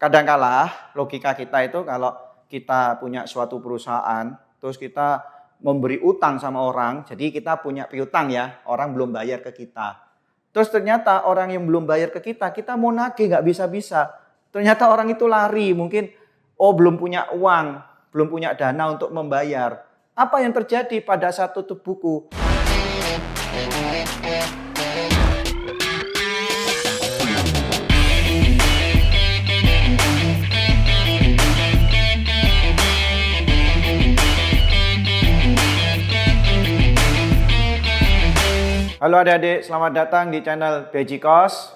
kadangkala logika kita itu kalau kita punya suatu perusahaan, terus kita memberi utang sama orang, jadi kita punya piutang ya, orang belum bayar ke kita. Terus ternyata orang yang belum bayar ke kita mau nagih nggak bisa-bisa. Ternyata orang itu lari, mungkin belum punya uang, belum punya dana untuk membayar. Apa yang terjadi pada saat tutup buku? Halo adik-adik, selamat datang di channel Bejikos.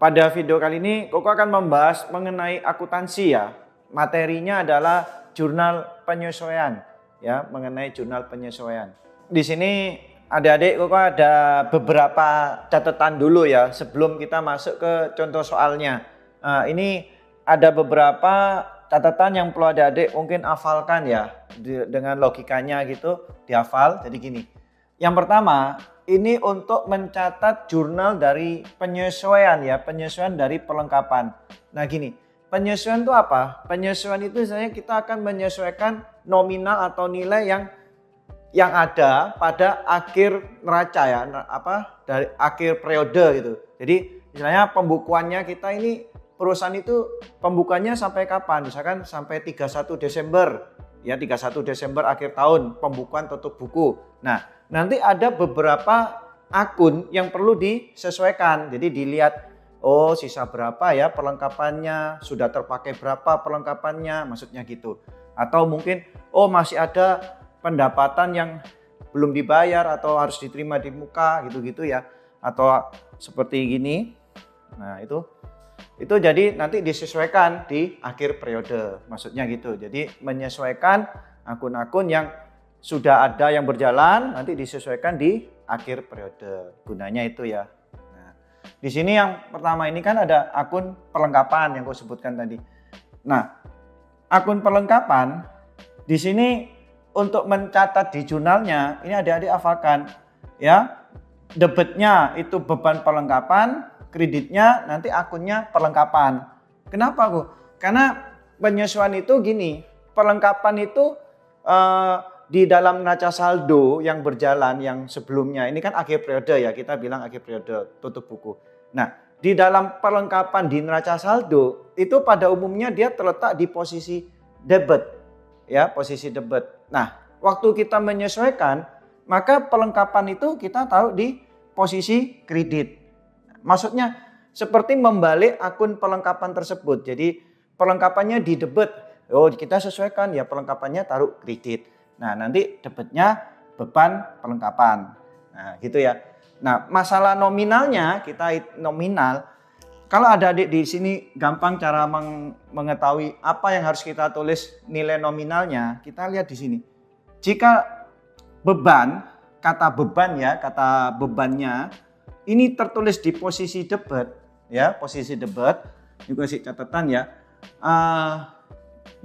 Pada video kali ini, Koko akan membahas mengenai akuntansi ya. Materinya adalah jurnal penyesuaian ya, mengenai jurnal penyesuaian. Di sini adik-adik Koko ada beberapa catatan dulu ya sebelum kita masuk ke contoh soalnya. Ini ada beberapa catatan yang perlu adik-adik mungkin hafalkan ya, dengan logikanya gitu dihafal. Jadi gini. Yang pertama, ini untuk mencatat jurnal dari penyesuaian ya, penyesuaian dari perlengkapan. Nah gini, penyesuaian itu apa? Penyesuaian itu misalnya kita akan menyesuaikan nominal atau nilai yang ada pada akhir neraca ya, dari akhir periode gitu. Jadi misalnya pembukuannya kita ini, perusahaan itu pembukuannya sampai kapan? Misalkan sampai 31 Desember. Ya 31 Desember akhir tahun pembukuan tutup buku. Nah nanti ada beberapa akun yang perlu disesuaikan. Jadi dilihat sisa berapa ya perlengkapannya, sudah terpakai berapa perlengkapannya, maksudnya gitu. Atau mungkin masih ada pendapatan yang belum dibayar atau harus diterima di muka gitu-gitu ya. Atau seperti gini. Nah itu jadi nanti disesuaikan di akhir periode, maksudnya gitu. Jadi menyesuaikan akun-akun yang sudah ada yang berjalan nanti disesuaikan di akhir periode. Gunanya itu ya. Nah, di sini yang pertama ini kan ada akun perlengkapan yang aku sebutkan tadi. Nah, akun perlengkapan di sini untuk mencatat di jurnalnya ini adik-adik hafalkan ya. Debitnya itu beban perlengkapan, kreditnya nanti akunnya perlengkapan. Kenapa Bu? Karena penyesuaian itu gini, perlengkapan itu di dalam neraca saldo yang berjalan yang sebelumnya, ini kan akhir periode ya, kita bilang akhir periode tutup buku. Nah, di dalam perlengkapan di neraca saldo itu pada umumnya dia terletak di posisi debit ya, posisi debit. Nah, waktu kita menyesuaikan, maka perlengkapan itu kita taruh di posisi kredit. Maksudnya seperti membalik akun perlengkapan tersebut. Jadi perlengkapannya di debit, kita sesuaikan ya perlengkapannya taruh kredit. Nah nanti debitnya beban perlengkapan. Nah gitu ya. Nah masalah nominalnya kita nominal. Kalau ada adik di sini gampang cara mengetahui apa yang harus kita tulis nilai nominalnya. Kita lihat di sini. Jika beban, kata beban ya, kata bebannya ini tertulis di posisi debit ya, posisi debit. Juga kasih catatan ya.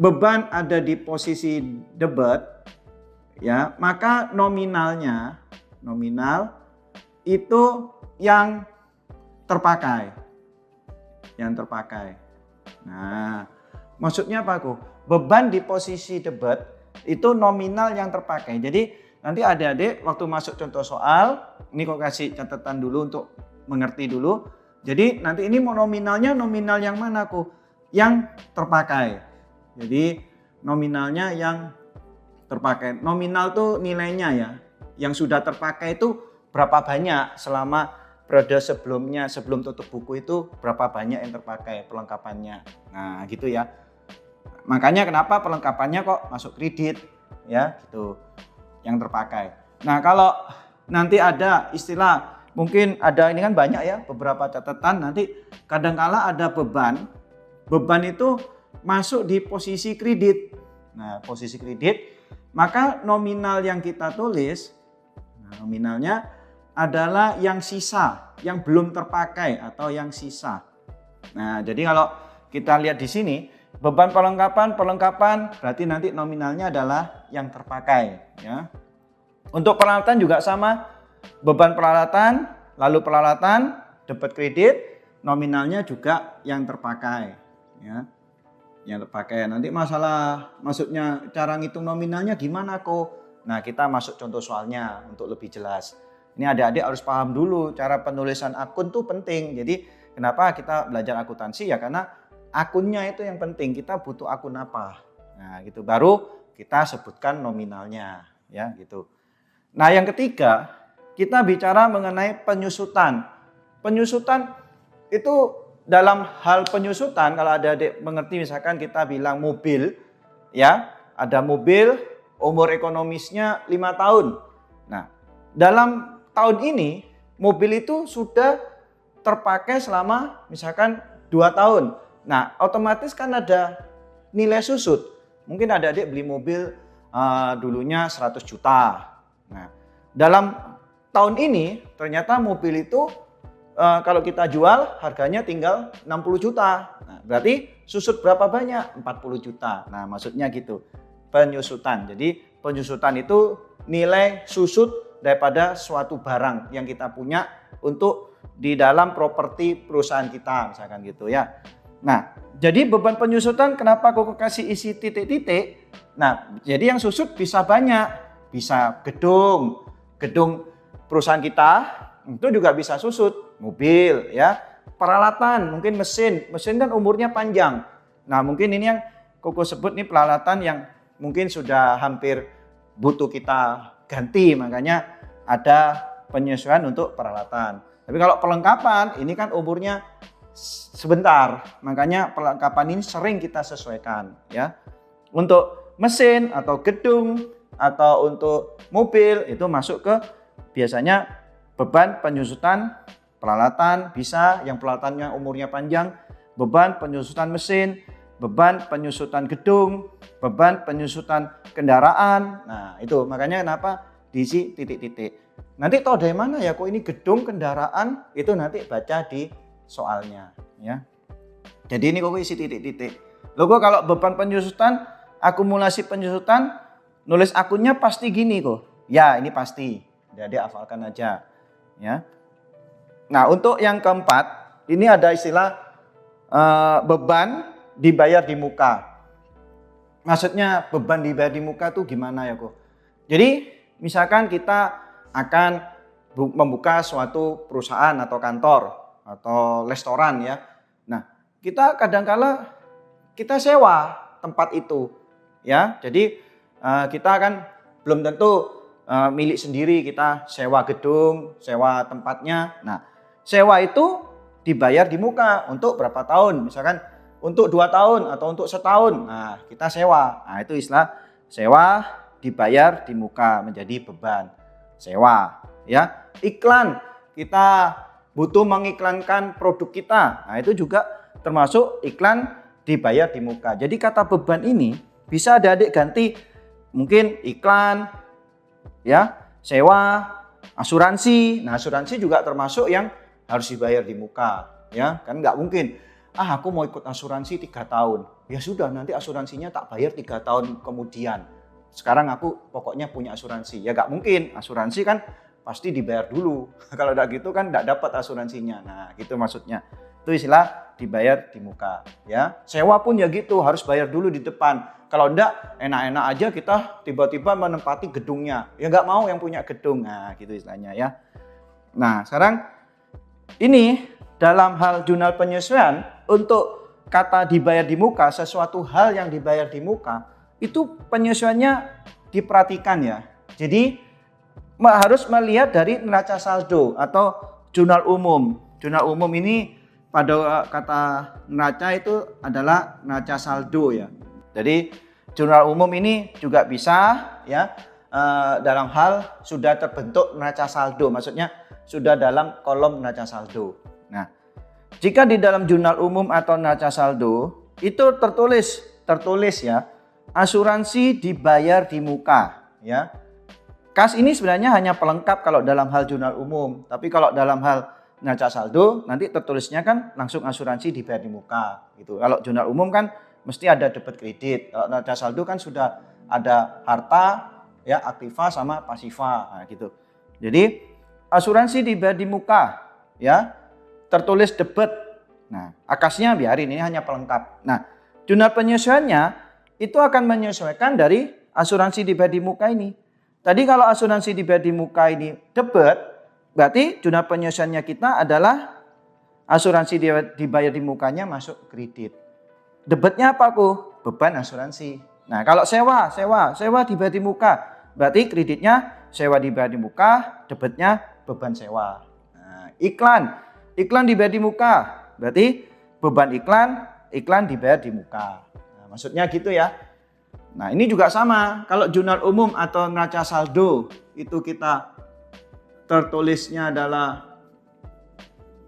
Beban ada di posisi debit. Ya, maka nominal itu yang terpakai. Nah, maksudnya apa aku? Beban di posisi debit itu nominal yang terpakai. Jadi nanti adik-adik waktu masuk contoh soal, ini kok kasih catatan dulu untuk mengerti dulu. Jadi nanti ini mau nominalnya nominal yang mana aku? Yang terpakai. Jadi nominalnya yang terpakai. Nominal tuh nilainya ya. Yang sudah terpakai itu berapa banyak selama periode sebelumnya, sebelum tutup buku itu berapa banyak yang terpakai perlengkapannya. Nah gitu ya. Makanya kenapa perlengkapannya kok masuk kredit ya gitu. Yang terpakai. Nah kalau nanti ada istilah, mungkin ada ini kan banyak ya beberapa catatan, nanti kadangkala ada beban itu masuk di posisi kredit. Nah posisi kredit, maka nominal yang kita tulis, nominalnya adalah yang sisa, yang belum terpakai atau yang sisa. Nah jadi kalau kita lihat di sini, beban perlengkapan berarti nanti nominalnya adalah yang terpakai ya. Untuk peralatan juga sama, beban peralatan, lalu peralatan, debit kredit, nominalnya juga yang terpakai ya. yang terpakai. Nanti maksudnya cara ngitung nominalnya gimana kok? Nah, kita masuk contoh soalnya untuk lebih jelas. Ini adik-adik harus paham dulu cara penulisan akun tuh penting. Jadi kenapa kita belajar akuntansi ya karena akunnya itu yang penting. Kita butuh akun apa? Nah, gitu baru kita sebutkan nominalnya ya gitu. Nah, yang ketiga, kita bicara mengenai penyusutan. Penyusutan itu dalam hal penyusutan kalau adik-adik mengerti misalkan kita bilang mobil ya, ada mobil umur ekonomisnya 5 tahun. Nah, dalam tahun ini mobil itu sudah terpakai selama misalkan 2 tahun. Nah, otomatis kan ada nilai susut. Mungkin adik-adik beli mobil dulunya 100 juta. Nah, dalam tahun ini ternyata mobil itu kalau kita jual harganya tinggal 60 juta. Nah, berarti susut berapa banyak? 40 juta. Nah, maksudnya gitu. Penyusutan. Jadi penyusutan itu nilai susut daripada suatu barang yang kita punya untuk di dalam properti perusahaan kita misalkan gitu ya. Nah, jadi beban penyusutan kenapa kok kasih isi titik-titik? Nah, jadi yang susut bisa banyak. Bisa gedung perusahaan kita itu juga bisa susut. Mobil ya, peralatan, mungkin mesin kan umurnya panjang. Nah, mungkin ini yang Koko sebut nih peralatan yang mungkin sudah hampir butuh kita ganti, makanya ada penyesuaian untuk peralatan. Tapi kalau perlengkapan ini kan umurnya sebentar, makanya perlengkapan ini sering kita sesuaikan ya. Untuk mesin atau gedung atau untuk mobil itu masuk ke biasanya beban penyusutan peralatan, bisa yang peralatannya umurnya panjang, beban penyusutan mesin, beban penyusutan gedung, beban penyusutan kendaraan. Nah, itu makanya kenapa diisi titik-titik. Nanti tahu dari mana ya kok ini gedung, kendaraan, itu nanti baca di soalnya ya. Jadi ini kok isi titik-titik. Loh kok kalau beban penyusutan, akumulasi penyusutan, nulis akunnya pasti gini kok. Ya, ini pasti. Jadi hafalkan aja ya. Nah, untuk yang keempat, ini ada istilah beban dibayar di muka. Maksudnya beban dibayar di muka tuh gimana ya kok? Jadi misalkan kita akan membuka suatu perusahaan atau kantor atau restoran ya. Nah, kita kadangkala kita sewa tempat itu ya. Jadi kita kan belum tentu milik sendiri, kita sewa gedung, sewa tempatnya. Nah, sewa itu dibayar di muka untuk berapa tahun? Misalkan untuk 2 tahun atau untuk setahun. Nah, kita sewa. Nah, itu istilah sewa dibayar di muka menjadi beban sewa. Ya, iklan kita butuh mengiklankan produk kita. Nah, itu juga termasuk iklan dibayar di muka. Jadi kata beban ini bisa adik-adik ganti mungkin iklan, ya, sewa, asuransi. Nah, asuransi juga termasuk yang harus dibayar di muka, ya. Kan nggak mungkin, aku mau ikut asuransi 3 tahun. Ya sudah, nanti asuransinya tak bayar 3 tahun kemudian. Sekarang aku pokoknya punya asuransi. Ya nggak mungkin, asuransi kan pasti dibayar dulu. Kalau udah gitu kan nggak dapat asuransinya. Nah, gitu maksudnya. Itu istilah dibayar di muka, ya. Sewa pun ya gitu, harus bayar dulu di depan. Kalau enggak, enak-enak aja kita tiba-tiba menempati gedungnya. Ya nggak mau yang punya gedung. Nah, gitu istilahnya ya. Nah, sekarang ini dalam hal jurnal penyesuaian untuk kata dibayar di muka, sesuatu hal yang dibayar di muka, itu penyesuaiannya diperhatikan ya. Jadi harus melihat dari neraca saldo atau jurnal umum. Jurnal umum ini pada kata neraca itu adalah neraca saldo ya. Jadi jurnal umum ini juga bisa ya dalam hal sudah terbentuk neraca saldo, maksudnya sudah dalam kolom neraca saldo. Nah, jika di dalam jurnal umum atau neraca saldo itu tertulis ya, asuransi dibayar di muka ya. Kas ini sebenarnya hanya pelengkap kalau dalam hal jurnal umum, tapi kalau dalam hal neraca saldo nanti tertulisnya kan langsung asuransi dibayar di muka gitu. Kalau jurnal umum kan mesti ada debit kredit. Kalau neraca saldo kan sudah ada harta ya, aktiva sama pasiva, nah, gitu. Jadi asuransi dibayar di muka ya, tertulis debit. Nah, akasnya biarin, ini hanya pelengkap. Nah, jurnal penyesuaiannya itu akan menyesuaikan dari asuransi dibayar di muka ini. Tadi kalau asuransi dibayar di muka ini debit, berarti jurnal penyesuaiannya kita adalah asuransi dibayar di mukanya masuk kredit. Debitnya apa kok? Beban asuransi. Nah kalau sewa dibayar di muka, berarti kreditnya sewa dibayar di muka, debitnya beban sewa. Nah, iklan dibayar di muka, berarti beban iklan dibayar di muka. Nah, maksudnya gitu ya. Nah ini juga sama, kalau jurnal umum atau neraca saldo itu kita tertulisnya adalah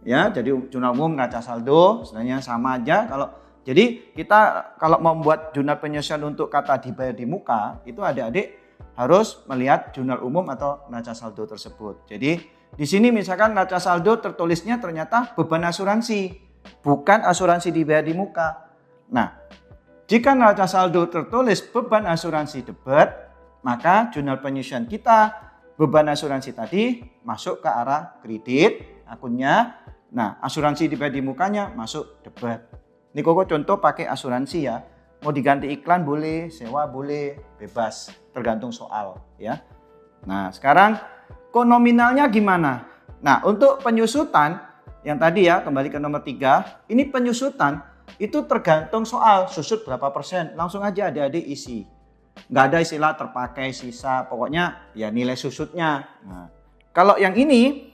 ya, jadi jurnal umum neraca saldo sebenarnya sama aja. Jadi kita kalau membuat jurnal penyesuaian untuk kata dibayar di muka, itu adik-adik harus melihat jurnal umum atau neraca saldo tersebut. Jadi di sini misalkan neraca saldo tertulisnya ternyata beban asuransi, bukan asuransi dibayar di muka. Nah, jika neraca saldo tertulis beban asuransi debit, maka jurnal penyesuaian kita beban asuransi tadi masuk ke arah kredit akunnya. Nah, asuransi dibayar di mukanya masuk debit. Ini Koko contoh pakai asuransi ya. Mau diganti iklan boleh, sewa boleh, bebas, tergantung soal ya. Nah, sekarang nominalnya gimana? Nah, untuk penyusutan yang tadi ya, kembali ke nomor 3, ini penyusutan itu tergantung soal, susut berapa persen, langsung aja adik-adik isi. Nggak ada istilah terpakai, sisa, pokoknya ya nilai susutnya. Nah, kalau yang ini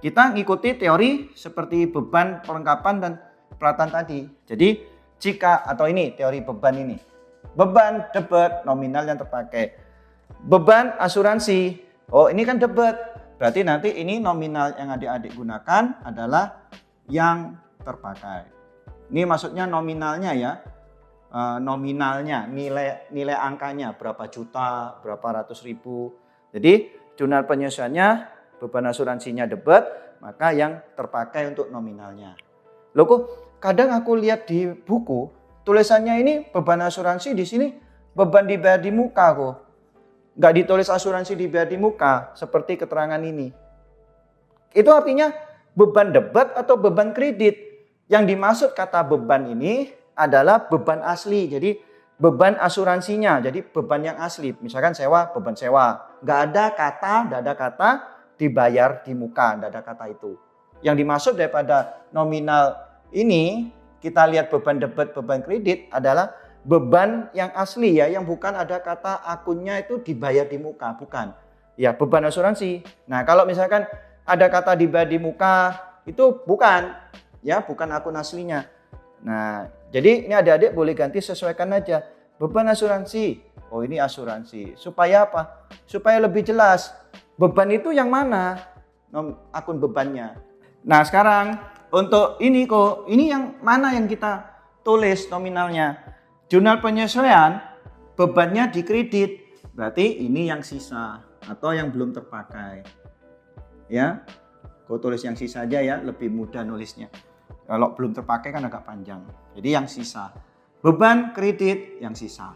kita ngikuti teori seperti beban, perlengkapan, dan peralatan tadi. Jadi jika, atau ini teori beban ini. Beban debit nominal yang terpakai. Beban asuransi, oh ini kan debit. Berarti nanti ini nominal yang adik-adik gunakan adalah yang terpakai. Ini maksudnya nominalnya ya, nominalnya, nilai angkanya berapa juta, berapa ratus ribu. Jadi jurnal penyesuaiannya, beban asuransinya debit, maka yang terpakai untuk nominalnya. Loh kok kadang aku lihat di buku, tulisannya ini beban asuransi di sini beban dibayar di muka kok. Nggak ditulis asuransi dibayar di muka seperti keterangan ini. Itu artinya beban debit atau beban kredit. Yang dimaksud kata beban ini adalah beban asli. Jadi beban asuransinya, jadi beban yang asli. Misalkan sewa, beban sewa. Nggak ada kata dibayar di muka, nggak ada kata itu. Yang dimaksud daripada nominal ini, kita lihat beban debit, beban kredit adalah beban yang asli ya, yang bukan ada kata akunnya itu dibayar di muka, bukan. Ya, beban asuransi. Nah, kalau misalkan ada kata dibayar di muka, itu bukan. Ya, bukan akun aslinya. Nah, jadi ini adik-adik boleh ganti, sesuaikan aja. Beban asuransi. Oh, ini asuransi. Supaya apa? Supaya lebih jelas. Beban itu yang mana? Akun bebannya. Nah, sekarang untuk ini ini yang mana yang kita tulis nominalnya? Jurnal penyesuaian, bebannya di kredit. Berarti ini yang sisa atau yang belum terpakai. Ya. Kau tulis yang sisa aja ya, lebih mudah nulisnya. Kalau belum terpakai kan agak panjang. Jadi yang sisa. Beban kredit yang sisa.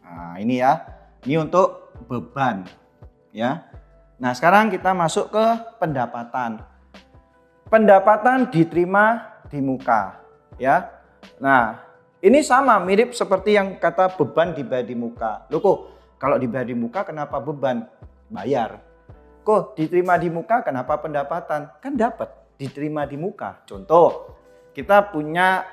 Nah, ini ya. Ini untuk beban. Ya. Nah, sekarang kita masuk ke pendapatan. Pendapatan diterima di muka, ya. Nah, ini sama mirip seperti yang kata beban dibayar di muka. Loh kok kalau dibayar di muka kenapa beban? Bayar. Kok diterima di muka kenapa pendapatan? Kan dapat diterima di muka. Contoh, kita punya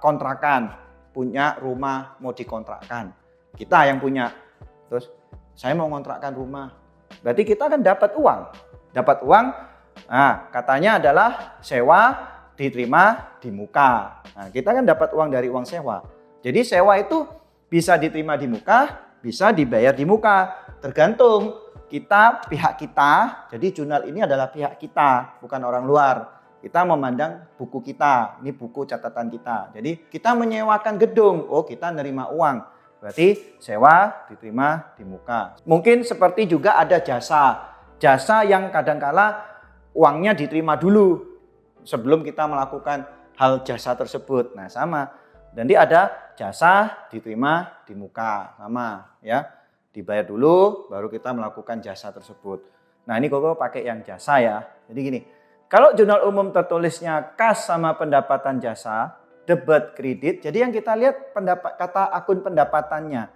kontrakan, punya rumah mau dikontrakkan. Kita yang punya. Terus saya mau kontrakkan rumah. Berarti kita kan dapat uang. Dapat uang, nah katanya adalah sewa diterima di muka. Nah, kita kan dapat uang dari uang sewa. Jadi sewa itu bisa diterima di muka, bisa dibayar di muka. Tergantung pihak kita. Jadi jurnal ini adalah pihak kita, bukan orang luar. Kita memandang buku kita, ini buku catatan kita. Jadi kita menyewakan gedung, oh kita nerima uang. Berarti sewa diterima di muka. Mungkin seperti juga ada jasa. Jasa yang kadangkala uangnya diterima dulu sebelum kita melakukan hal jasa tersebut. Nah, sama. Nanti ada jasa diterima di muka, sama ya. Dibayar dulu baru kita melakukan jasa tersebut. Nah, ini Koko pakai yang jasa ya. Jadi gini, kalau jurnal umum tertulisnya kas sama pendapatan jasa, debit, kredit. Jadi yang kita lihat kata akun pendapatannya.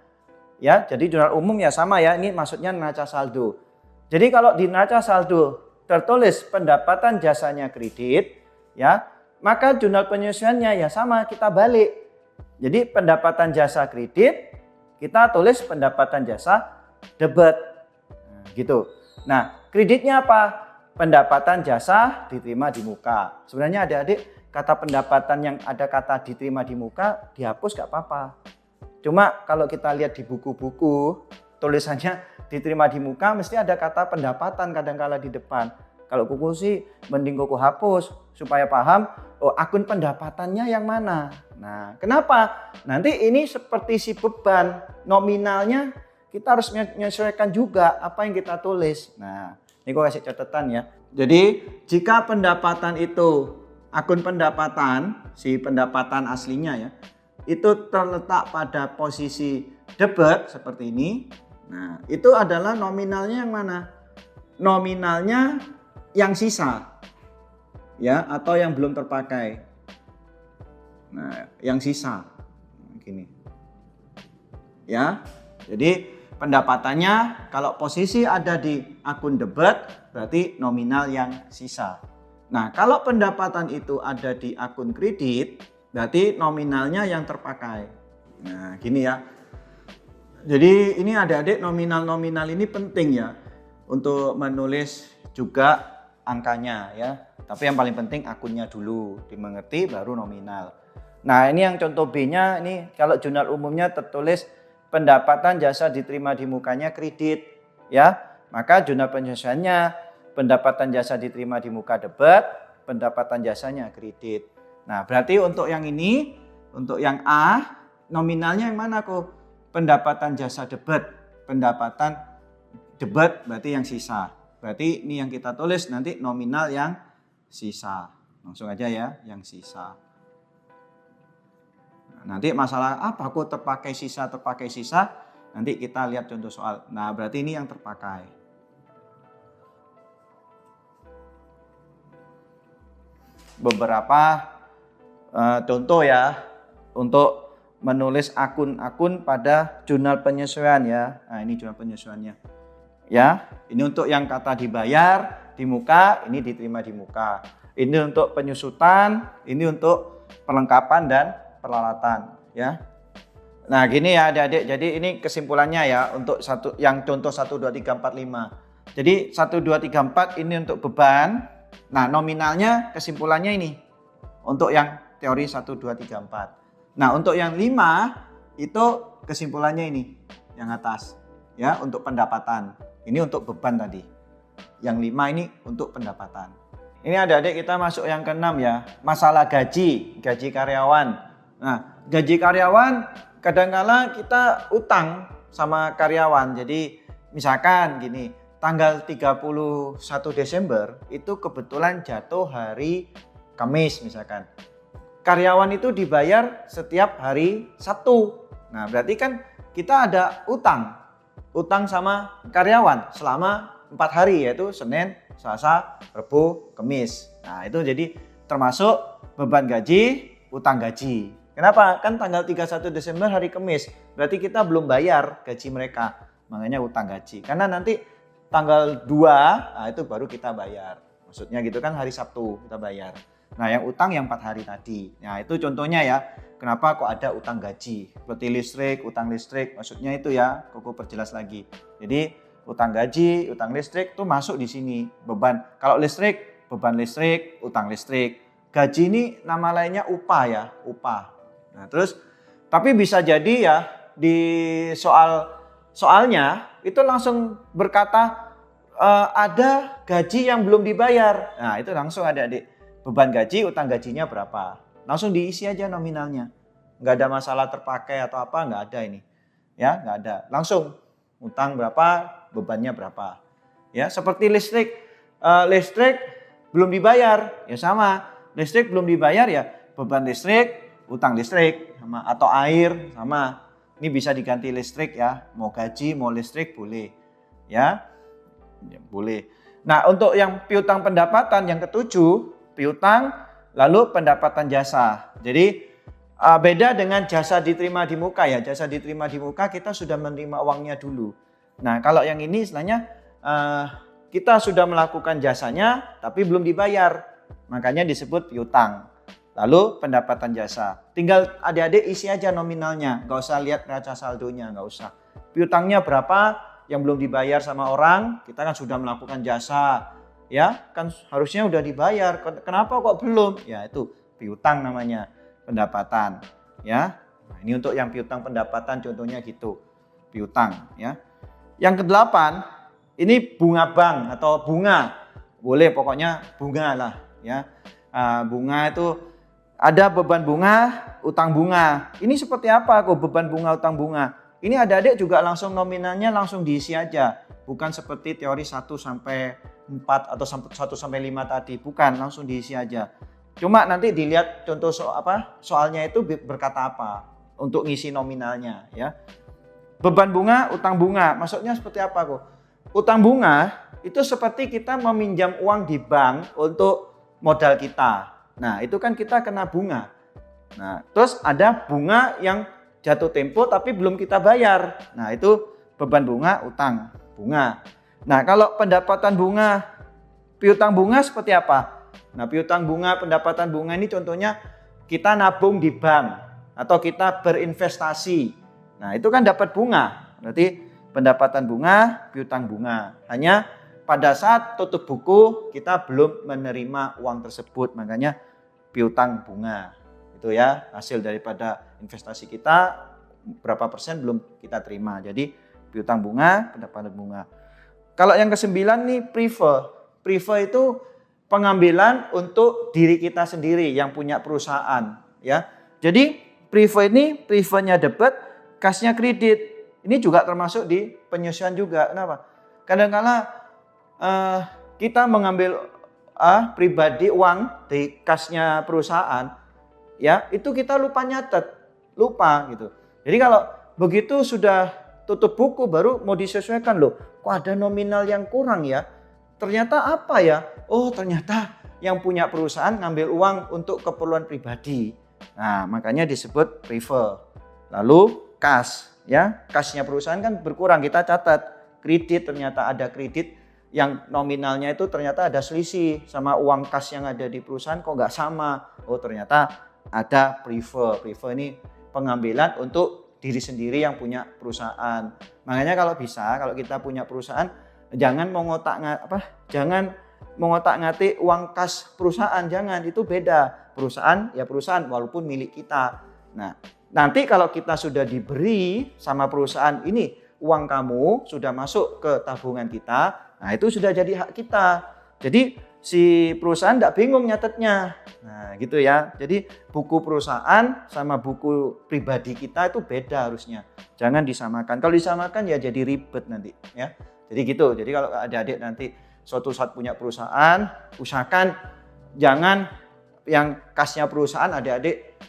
Ya, jadi jurnal umum ya sama ya, ini maksudnya neraca saldo. Jadi kalau di neraca saldo tertulis pendapatan jasanya kredit, ya, maka jurnal penyesuaiannya ya sama, kita balik. Jadi pendapatan jasa kredit, kita tulis pendapatan jasa debit. Nah, gitu. Nah, kreditnya apa? Pendapatan jasa diterima di muka. Sebenarnya adik-adik, kata pendapatan yang ada kata diterima di muka dihapus gak apa-apa. Cuma kalau kita lihat di buku-buku tulisannya diterima di muka mesti ada kata pendapatan kadang-kala di depan. Kalau kuku sih mending kuku hapus supaya paham oh akun pendapatannya yang mana. Nah, kenapa? Nanti ini seperti si beban nominalnya kita harus menyesuaikan juga apa yang kita tulis. Nah, ini gue kasih catatan ya. Jadi jika pendapatan itu akun pendapatan, si pendapatan aslinya ya, itu terletak pada posisi debit seperti ini. Nah, itu adalah nominalnya yang mana? Nominalnya yang sisa. Ya, atau yang belum terpakai. Nah, yang sisa. Gini. Ya. Jadi pendapatannya kalau posisi ada di akun debit berarti nominal yang sisa. Nah, kalau pendapatan itu ada di akun kredit berarti nominalnya yang terpakai. Nah, gini ya. Jadi ini adik-adik nominal-nominal ini penting ya untuk menulis juga angkanya ya. Tapi yang paling penting akunnya dulu dimengerti baru nominal. Nah, ini yang contoh B-nya ini kalau jurnal umumnya tertulis pendapatan jasa diterima di mukanya kredit ya. Maka jurnal penyesuaiannya pendapatan jasa diterima di muka debit, pendapatan jasanya kredit. Nah, berarti untuk yang ini, untuk yang A, nominalnya yang mana kok? Pendapatan jasa debit. Pendapatan debit berarti yang sisa. Berarti ini yang kita tulis nanti nominal yang sisa. Langsung aja ya, yang sisa. Nah, nanti masalah apa kok terpakai sisa, nanti kita lihat contoh soal. Nah, berarti ini yang terpakai. Beberapa contoh ya untuk menulis akun-akun pada jurnal penyesuaian ya. Nah, ini jurnal penyesuaiannya. Ya, ini untuk yang kata dibayar di muka, ini diterima di muka. Ini untuk penyusutan, ini untuk perlengkapan dan peralatan ya. Nah, gini ya Adik-adik. Jadi ini kesimpulannya ya untuk yang contoh 1 2 3 4 5. Jadi 1 2 3 4 ini untuk beban. Nah, nominalnya kesimpulannya ini untuk yang teori 1, 2, 3, 4. Nah, untuk yang 5 itu kesimpulannya ini yang atas ya untuk pendapatan. Ini untuk beban tadi. Yang 5 ini untuk pendapatan. Ini adik-adik kita masuk yang ke-6 ya. Masalah gaji karyawan. Nah, gaji karyawan kadang-kala kita utang sama karyawan. Jadi misalkan gini, tanggal 31 Desember itu kebetulan jatuh hari Kamis misalkan. Karyawan itu dibayar setiap hari Sabtu. Nah, berarti kan kita ada utang sama karyawan selama 4 hari yaitu Senin, Selasa, Rabu, Kamis. Nah, itu jadi termasuk beban gaji, utang gaji. Kenapa? Kan tanggal 31 Desember hari Kamis. Berarti kita belum bayar gaji mereka. Makanya utang gaji. Karena nanti tanggal 2, nah itu baru kita bayar. Maksudnya gitu kan hari Sabtu kita bayar. Nah, yang utang yang 4 hari tadi. Nah, itu contohnya ya. Kenapa kok ada utang gaji? Seperti listrik, utang listrik. Maksudnya itu ya, Koko perjelas lagi. Jadi, utang gaji, utang listrik itu masuk di sini. Beban. Kalau listrik, beban listrik, utang listrik. Gaji ini nama lainnya upah ya, upah. Nah, terus tapi bisa jadi ya di soalnya itu langsung berkata ada gaji yang belum dibayar. Nah, itu langsung adik-adik. Beban gaji, utang gajinya berapa. Langsung diisi aja nominalnya. Nggak ada masalah terpakai atau apa, nggak ada ini. Ya, nggak ada. Langsung utang berapa, bebannya berapa. Ya, seperti listrik. Listrik belum dibayar, ya sama. Listrik belum dibayar ya, beban listrik, utang listrik. Sama. Atau air, sama. Ini bisa diganti listrik ya. Mau gaji, mau listrik, boleh. Ya, boleh. Nah, untuk yang piutang pendapatan yang ketujuh, piutang lalu pendapatan jasa. Jadi Beda dengan jasa diterima di muka ya. Jasa diterima di muka kita sudah menerima uangnya dulu. Nah, kalau yang ini istilahnya kita sudah melakukan jasanya tapi belum dibayar. Makanya disebut piutang. Lalu pendapatan jasa. Tinggal adik-adik isi aja nominalnya. Nggak usah lihat neraca saldonya, nggak usah. Piutangnya berapa yang belum dibayar sama orang, kita kan sudah melakukan jasa. Ya, kan harusnya udah dibayar. Kenapa kok belum? Ya, itu piutang namanya. Pendapatan. Ya. Nah, ini untuk yang piutang pendapatan contohnya gitu. Piutang. Ya. Yang kedelapan, ini bunga bank atau bunga. Boleh pokoknya bunga lah. Ya. Bunga itu ada beban bunga, utang bunga. Ini seperti apa kok beban bunga, utang bunga? Ini adik-adik juga langsung nominalnya langsung diisi aja. Bukan seperti teori 1 sampai 4 atau 1 sampai 5 tadi. Bukan, langsung diisi aja. Cuma nanti dilihat contoh soalnya itu berkata apa untuk ngisi nominalnya ya. Beban bunga, utang bunga. Maksudnya seperti apa kok? Utang bunga itu seperti kita meminjam uang di bank untuk modal kita. Nah, itu kan kita kena bunga. Nah, terus ada bunga yang jatuh tempo tapi belum kita bayar. Nah, itu beban bunga, utang bunga. Nah, kalau pendapatan bunga, piutang bunga seperti apa? Nah, piutang bunga, pendapatan bunga ini contohnya kita nabung di bank atau kita berinvestasi. Nah, itu kan dapat bunga. Berarti pendapatan bunga, piutang bunga. Hanya pada saat tutup buku kita belum menerima uang tersebut, makanya piutang bunga. Itu ya, hasil daripada investasi kita berapa persen belum kita terima. Jadi piutang bunga, pendapatan bunga. Kalau yang kesembilan nih prefer. Prefer itu pengambilan untuk diri kita sendiri yang punya perusahaan ya. Jadi prefernya debit, kasnya kredit. Ini juga termasuk di penyesuaian juga. Kenapa? Kadang-kala kita mengambil pribadi uang di kasnya perusahaan ya, itu kita lupa nyatet, lupa gitu. Jadi kalau begitu sudah tutup buku baru mau disesuaikan, loh kok ada nominal yang kurang ya, ternyata apa ya, oh ternyata yang punya perusahaan ngambil uang untuk keperluan pribadi. Nah, makanya disebut prefer. Lalu kas ya, kasnya perusahaan kan berkurang, kita catat. Kredit, ternyata ada kredit yang nominalnya itu ternyata ada selisih sama uang kas yang ada di perusahaan kok nggak sama. Oh ternyata ada prefer. Prefer ini pengambilan untuk diri sendiri yang punya perusahaan. Makanya kalau bisa, kalau kita punya perusahaan, jangan mengotak-ngatik uang kas perusahaan, jangan, itu beda. Perusahaan ya perusahaan walaupun milik kita. Nah, nanti kalau kita sudah diberi sama perusahaan ini, uang kamu sudah masuk ke tabungan kita, nah itu sudah jadi hak kita. Jadi si perusahaan tidak bingung nyatetnya. Nah gitu ya. Jadi buku perusahaan sama buku pribadi kita itu beda harusnya. Jangan disamakan. Kalau disamakan ya jadi ribet nanti ya. Jadi gitu. Jadi kalau adik-adik nanti suatu saat punya perusahaan, usahakan jangan yang kasnya perusahaan adik-adik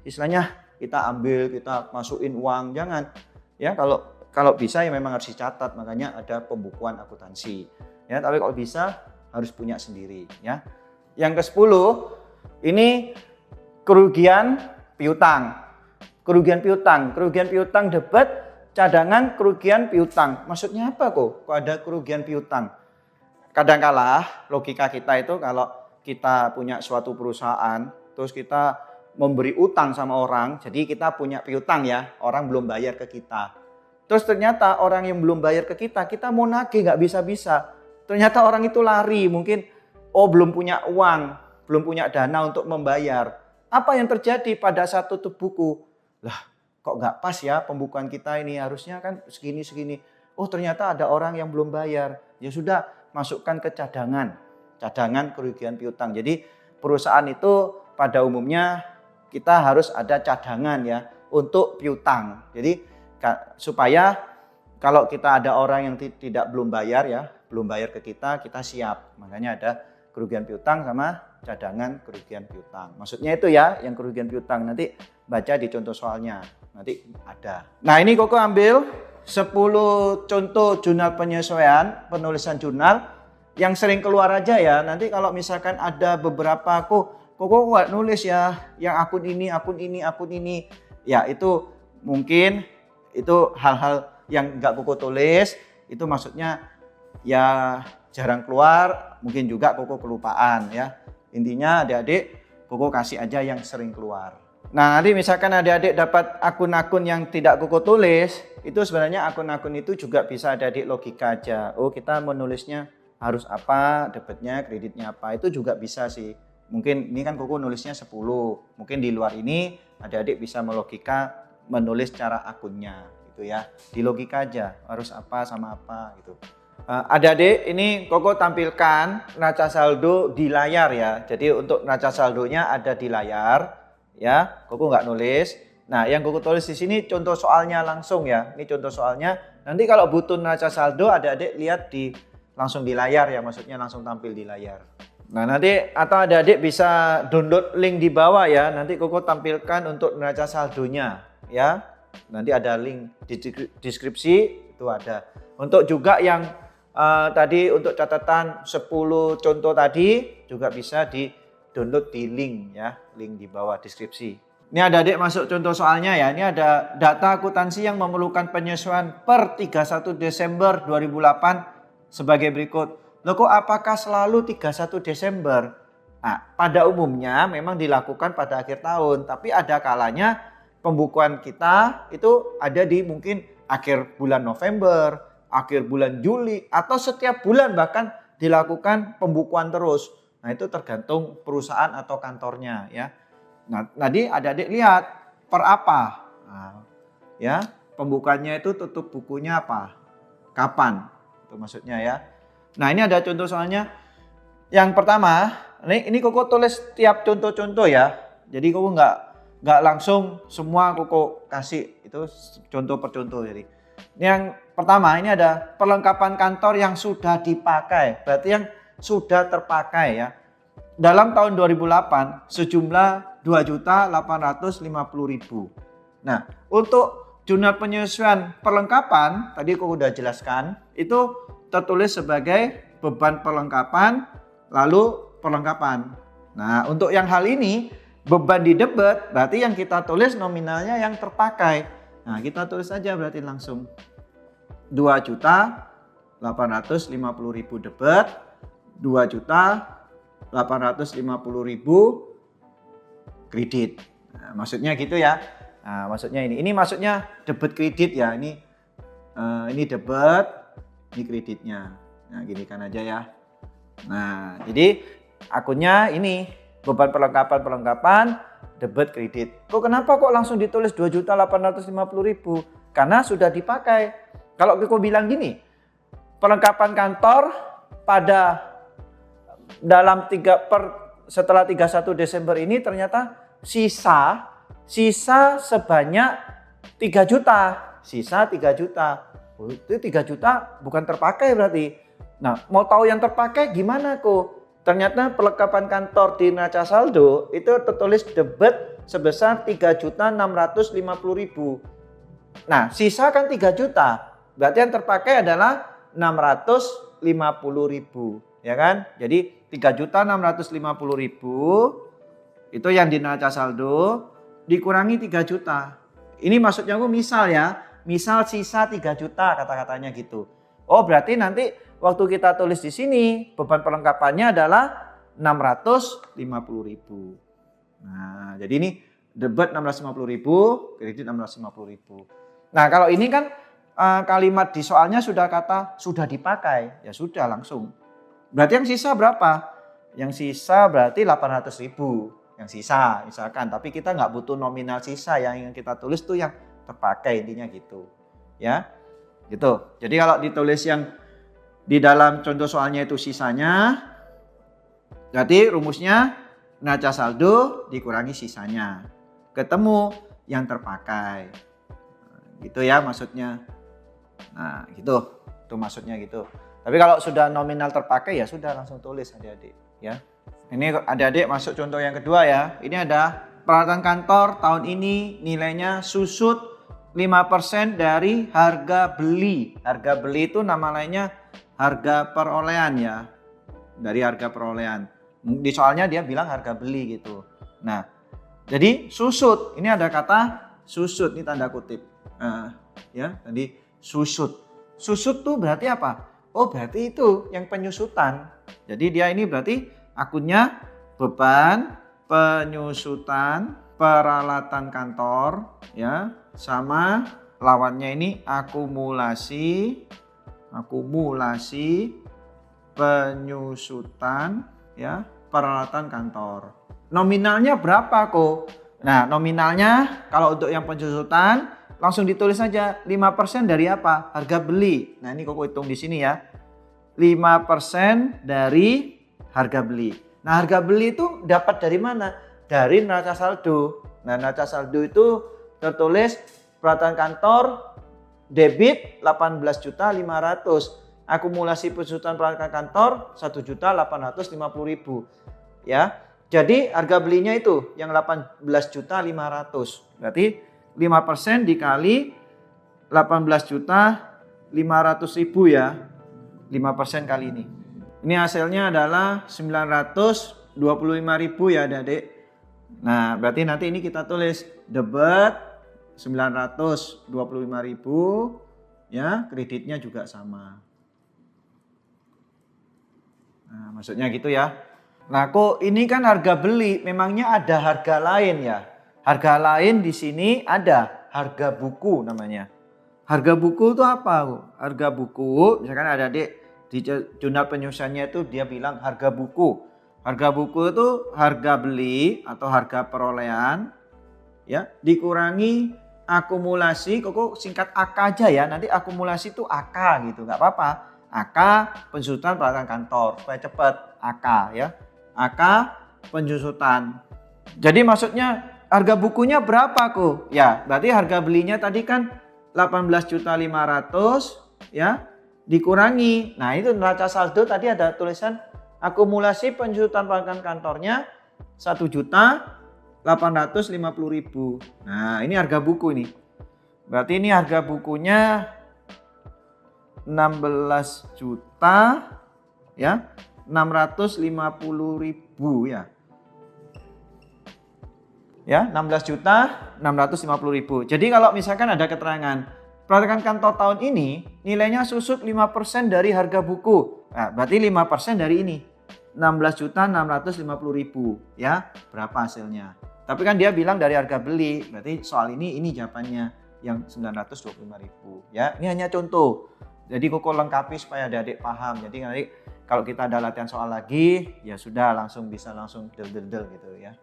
istilahnya kita ambil, kita masukin uang, jangan. Ya kalau bisa ya memang harus dicatat, makanya ada pembukuan akuntansi. Ya, tapi kalau bisa harus punya sendiri ya. Yang ke-10 ini kerugian piutang. Kerugian piutang debit, cadangan, kerugian piutang. Maksudnya apa kok? Kok ada kerugian piutang? Kadangkala logika kita itu kalau kita punya suatu perusahaan, terus kita memberi utang sama orang, jadi kita punya piutang ya, orang belum bayar ke kita. Terus ternyata orang yang belum bayar ke kita mau nagih nggak bisa-bisa. Ternyata orang itu lari, mungkin belum punya uang, belum punya dana untuk membayar. Apa yang terjadi pada saat tutup buku? Lah, kok nggak pas ya pembukuan kita ini, harusnya kan segini-segini. Oh ternyata ada orang yang belum bayar. Ya sudah, masukkan ke cadangan kerugian piutang. Jadi perusahaan itu pada umumnya kita harus ada cadangan ya untuk piutang. Jadi supaya kalau kita ada orang yang belum bayar ke kita siap. Makanya ada kerugian piutang sama cadangan kerugian piutang. Maksudnya itu ya, yang kerugian piutang nanti baca di contoh soalnya. Nanti ada. Nah, ini Koko ambil 10 contoh jurnal penyesuaian, penulisan jurnal yang sering keluar aja ya. Nanti kalau misalkan ada beberapa kok nggak nulis ya yang akun ini, akun ini, akun ini. Ya itu mungkin itu hal-hal yang nggak Koko tulis, itu maksudnya ya jarang keluar, mungkin juga Koko kelupaan ya. Intinya adik-adik Koko kasih aja yang sering keluar. Nah nanti misalkan adik-adik dapat akun-akun yang tidak Koko tulis, itu sebenarnya akun-akun itu juga bisa adik-adik logika aja. Oh kita menulisnya harus apa, debitnya, kreditnya apa, itu juga bisa sih. Mungkin ini kan Koko nulisnya 10, mungkin di luar ini adik-adik bisa melogika menulis cara akunnya gitu ya. Di logika aja, harus apa sama apa gitu. Adik-adik ini Koko tampilkan neraca saldo di layar ya. Jadi untuk neraca saldonya ada di layar. Ya, Koko nggak nulis. Nah, yang Koko tulis di sini contoh soalnya langsung ya. Ini contoh soalnya. Nanti kalau butuh neraca saldo, adik-adik lihat langsung di layar ya, maksudnya langsung tampil di layar. Nah, nanti atau adik-adik bisa download link di bawah ya. Nanti Koko tampilkan untuk neraca saldonya ya. Nanti ada link di deskripsi itu ada. Untuk juga yang tadi untuk catatan 10 contoh tadi juga bisa download di link ya, link di bawah deskripsi. Ini adik-adik masuk contoh soalnya ya. Ini ada data akuntansi yang memerlukan penyesuaian per 31 Desember 2008 sebagai berikut. Loh kok apakah selalu 31 Desember? Nah, pada umumnya memang dilakukan pada akhir tahun, tapi ada kalanya pembukuan kita itu ada di mungkin akhir bulan November, akhir bulan Juli, atau setiap bulan bahkan dilakukan pembukuan terus. Nah itu tergantung perusahaan atau kantornya ya. Nah tadi adik-adik lihat per apa, nah, ya pembukaannya itu tutup bukunya apa, kapan, itu maksudnya ya. Nah ini ada contoh soalnya. Yang pertama, ini Koko tulis tiap contoh-contoh ya. Jadi Koko nggak langsung semua Koko kasih, itu contoh per contoh. Jadi yang pertama ini ada perlengkapan kantor yang sudah dipakai, berarti yang sudah terpakai ya. Dalam tahun 2008 sejumlah 2.850.000. Nah, untuk jurnal penyesuaian perlengkapan tadi aku udah jelaskan, itu tertulis sebagai beban perlengkapan lalu perlengkapan. Nah, untuk yang hal ini beban di debit berarti yang kita tulis nominalnya yang terpakai. Nah, kita tulis aja berarti langsung 2.850.000 debit, 2.850.000 kredit. Nah, maksudnya gitu ya. Nah, maksudnya ini maksudnya debit kredit ya. Ini debit, ini kreditnya. Nah, gini kan aja ya. Nah, jadi akunnya ini beban perlengkapan debit kredit. Kenapa kok langsung ditulis 2.850.000? Karena sudah dipakai. Kalau aku bilang gini, perlengkapan kantor pada setelah 31 Desember ini ternyata sisa sebanyak 3 juta. Sisa 3 juta. Itu 3 juta bukan terpakai berarti. Nah, mau tahu yang terpakai gimana kok? Ternyata perlengkapan kantor di neraca saldo itu tertulis debit sebesar 3.650.000. Nah, sisa kan 3 juta. Berarti yang terpakai adalah 650.000, ya kan? Jadi 3.650.000 itu yang di neraca saldo dikurangi 3 juta. Ini maksudnya aku misal ya, misal sisa 3 juta kata-katanya gitu. Oh, berarti nanti waktu kita tulis di sini beban perlengkapannya adalah 650.000. Nah, jadi ini debit 650.000, kredit 650.000. Nah, kalau ini kan kalimat di soalnya sudah kata sudah dipakai, ya sudah langsung. Berarti yang sisa berapa? Yang sisa berarti 800.000. Yang sisa misalkan, tapi kita nggak butuh nominal sisa, yang kita tulis tuh yang terpakai, intinya gitu. Ya. Gitu. Jadi kalau ditulis yang di dalam contoh soalnya itu sisanya, berarti rumusnya neraca saldo dikurangi sisanya. Ketemu yang terpakai. Gitu ya maksudnya. Nah gitu, itu maksudnya gitu. Tapi kalau sudah nominal terpakai ya sudah langsung tulis adik-adik ya. Ini adik-adik masuk contoh yang kedua ya. Ini ada peralatan kantor tahun ini nilainya susut 5% dari harga beli. Harga beli itu nama lainnya harga perolehan ya. Dari harga perolehan. Di soalnya dia bilang harga beli gitu. Nah, jadi susut. Ini ada kata susut, ini tanda kutip. Ya, tadi susut. Susut tuh berarti apa? Oh, berarti itu yang penyusutan. Jadi dia ini berarti akunnya beban penyusutan peralatan kantor ya, sama lawannya ini akumulasi penyusutan ya peralatan kantor. Nominalnya berapa kok? Nah, nominalnya kalau untuk yang penyusutan langsung ditulis saja 5% dari apa? Harga beli. Nah, ini kok hitung di sini ya. 5% dari harga beli. Nah, harga beli itu dapat dari mana? Dari neraca saldo. Nah, neraca saldo itu tertulis peralatan kantor debit 18.500.000. Akumulasi penyusutan peralatan kantor 1.850.000. Ya. Jadi harga belinya itu yang 18.500.000. Berarti 5% dikali 18.500.000 ya. 5% kali ini. Ini hasilnya adalah 925.000 ya adik-adik. Nah, berarti nanti ini kita tulis debit 925.000 ya, kreditnya juga sama. Nah, maksudnya gitu ya. Nah, kok ini kan harga beli, memangnya ada harga lain ya? Harga lain di sini ada harga buku namanya. Harga buku itu apa? Harga buku, misalkan ada adik di jurnal penyusunannya itu dia bilang harga buku. Harga buku itu harga beli atau harga perolehan ya dikurangi akumulasi, kok singkat AK aja ya. Nanti akumulasi itu AK gitu, nggak apa-apa. AK penyusutan peralatan kantor supaya cepat AK ya. AK penyusutan. Jadi maksudnya harga bukunya berapa kok? Ya, berarti harga belinya tadi kan 18.500.000 ya dikurangi. Nah, itu neraca saldo tadi ada tulisan akumulasi penyusutan peralatan kantornya 1.850.000. Nah, ini harga buku ini. Berarti ini harga bukunya 16 juta ya 650.000 ya. Ya, 16.650.000. Jadi kalau misalkan ada keterangan peralatan kantor tahun ini nilainya susut 5% dari harga buku. Nah, berarti 5% dari ini. 16.650.000 ya. Berapa hasilnya? Tapi kan dia bilang dari harga beli. Berarti soal ini jawabannya yang 925.000 ya. Ini hanya contoh. Jadi koko lengkapi supaya adik-adik paham. Jadi nanti kalau kita ada latihan soal lagi ya sudah langsung bisa langsung del gitu ya.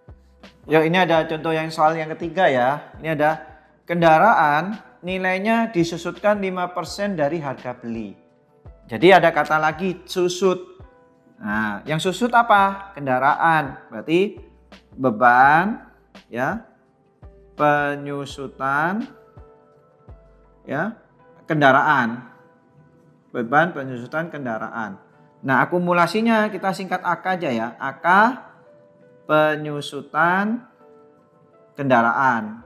Ya, ini ada contoh yang soal yang ketiga ya. Ini ada kendaraan nilainya disusutkan 5% dari harga beli. Jadi ada kata lagi susut. Nah, yang susut apa? Kendaraan. Berarti beban ya. Penyusutan ya, kendaraan. Beban penyusutan kendaraan. Nah, akumulasinya kita singkat AK aja ya. AK penyusutan kendaraan.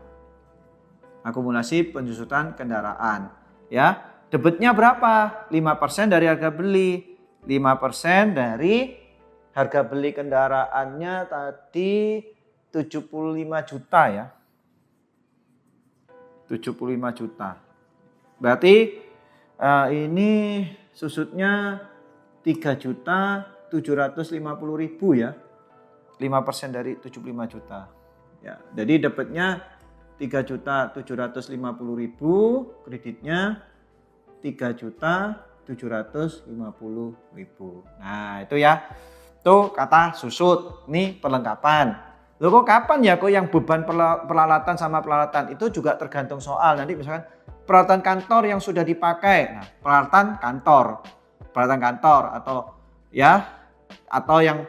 Akumulasi penyusutan kendaraan ya. Debitnya berapa? 5% dari harga beli. 5% dari harga beli kendaraannya tadi 75 juta ya. 75 juta. Berarti ini susutnya 3.750.000 ya. 5% dari 75 juta. Ya, jadi dapatnya 3.750.000, kreditnya 3.750.000. Nah, itu ya. Tuh kata susut. Ini perlengkapan. Loh, kok kapan ya kok yang beban peralatan sama peralatan itu juga tergantung soal. Nanti misalkan peralatan kantor yang sudah dipakai. Nah, peralatan kantor atau yang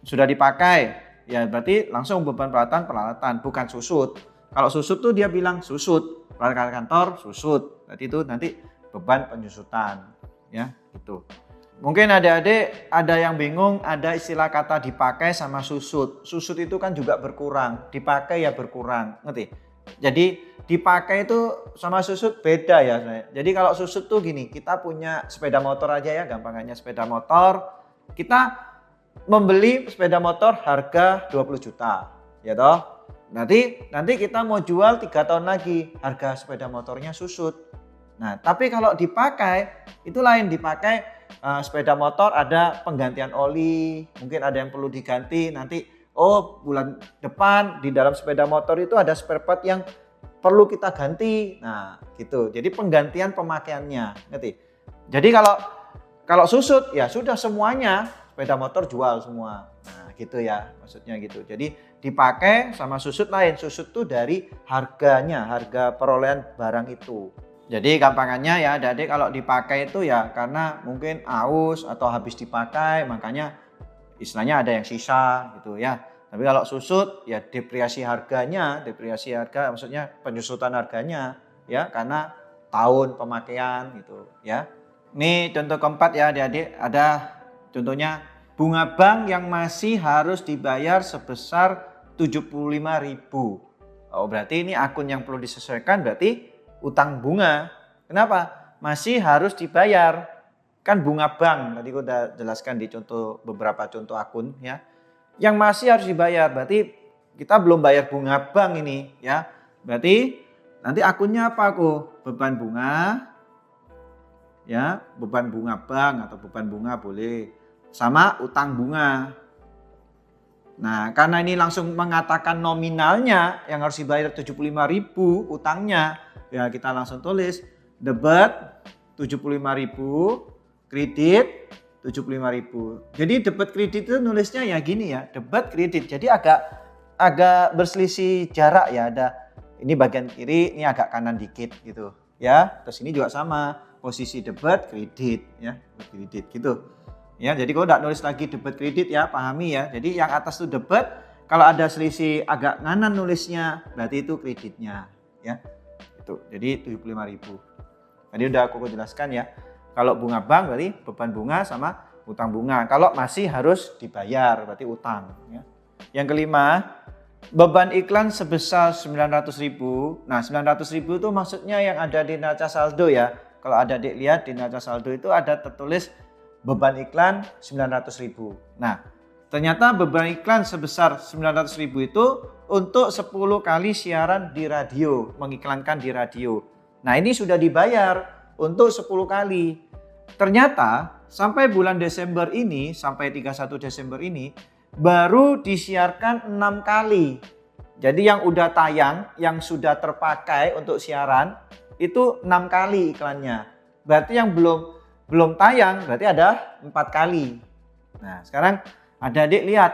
sudah dipakai, ya berarti langsung beban peralatan bukan susut. Kalau susut tuh dia bilang susut, peralatan kantor susut. Berarti itu nanti beban penyusutan, ya gitu. Mungkin adik-adik ada yang bingung, ada istilah kata dipakai sama susut. Susut itu kan juga berkurang, dipakai ya berkurang, ngerti? Jadi dipakai itu sama susut beda ya. Jadi kalau susut tuh gini, kita punya sepeda motor aja ya, gampangannya sepeda motor, kita membeli sepeda motor harga 20 juta, ya toh. Nanti kita mau jual 3 tahun lagi, harga sepeda motornya susut. Nah, tapi kalau dipakai, itu lain. Dipakai sepeda motor ada penggantian oli, mungkin ada yang perlu diganti. Nanti, bulan depan di dalam sepeda motor itu ada spare part yang perlu kita ganti. Nah, gitu. Jadi penggantian pemakaiannya, ngerti? Jadi kalau susut, ya sudah semuanya sepeda motor jual semua. Nah, gitu ya, maksudnya gitu. Jadi dipakai sama susut lain. Susut tuh dari harganya, harga perolehan barang itu. Jadi gampangannya ya adik-adik, kalau dipakai itu ya karena mungkin aus atau habis dipakai, makanya istilahnya ada yang sisa gitu ya. Tapi kalau susut ya depresiasi harga maksudnya penyusutan harganya ya karena tahun pemakaian gitu ya. Ini contoh keempat ya adik-adik, ada contohnya bunga bank yang masih harus dibayar sebesar 75.000. Berarti ini akun yang perlu disesuaikan, berarti utang bunga. Kenapa? Masih harus dibayar. Kan bunga bank, tadi aku udah jelaskan di beberapa contoh akun ya. Yang masih harus dibayar, berarti kita belum bayar bunga bank ini ya. Berarti nanti akunnya apa aku? Beban bunga ya, beban bunga bank atau beban bunga boleh. Sama utang bunga. Nah, karena ini langsung mengatakan nominalnya yang harus dibayar 75.000 utangnya, ya kita langsung tulis debit 75.000, kredit 75.000. Jadi debit kredit itu nulisnya ya gini ya, debit kredit. Jadi agak berselisih jarak ya, ada ini bagian kiri, ini agak kanan dikit gitu ya. Terus ini juga sama, posisi debit kredit ya, kredit gitu. Ya, jadi kalau tidak nulis lagi debit kredit ya, pahami ya. Jadi yang atas itu debit, kalau ada selisih agak kanan nulisnya, berarti itu kreditnya ya. Itu. Jadi 75.000. Tadi udah aku jelaskan ya. Kalau bunga bank berarti beban bunga sama utang bunga. Kalau masih harus dibayar berarti utang ya. Yang kelima, beban iklan sebesar 900.000. Nah, 900.000 itu maksudnya yang ada di neraca saldo ya. Kalau ada adik lihat di neraca saldo itu ada tertulis beban iklan 900.000. Nah, ternyata beban iklan sebesar 900.000 itu untuk 10 kali siaran di radio, mengiklankan di radio. Nah, ini sudah dibayar untuk 10 kali. Ternyata sampai bulan Desember ini, sampai 31 Desember ini, baru disiarkan 6 kali. Jadi yang udah tayang, yang sudah terpakai untuk siaran, itu 6 kali iklannya. Berarti yang belum tayang berarti ada 4 kali. Nah, sekarang adik-adik lihat,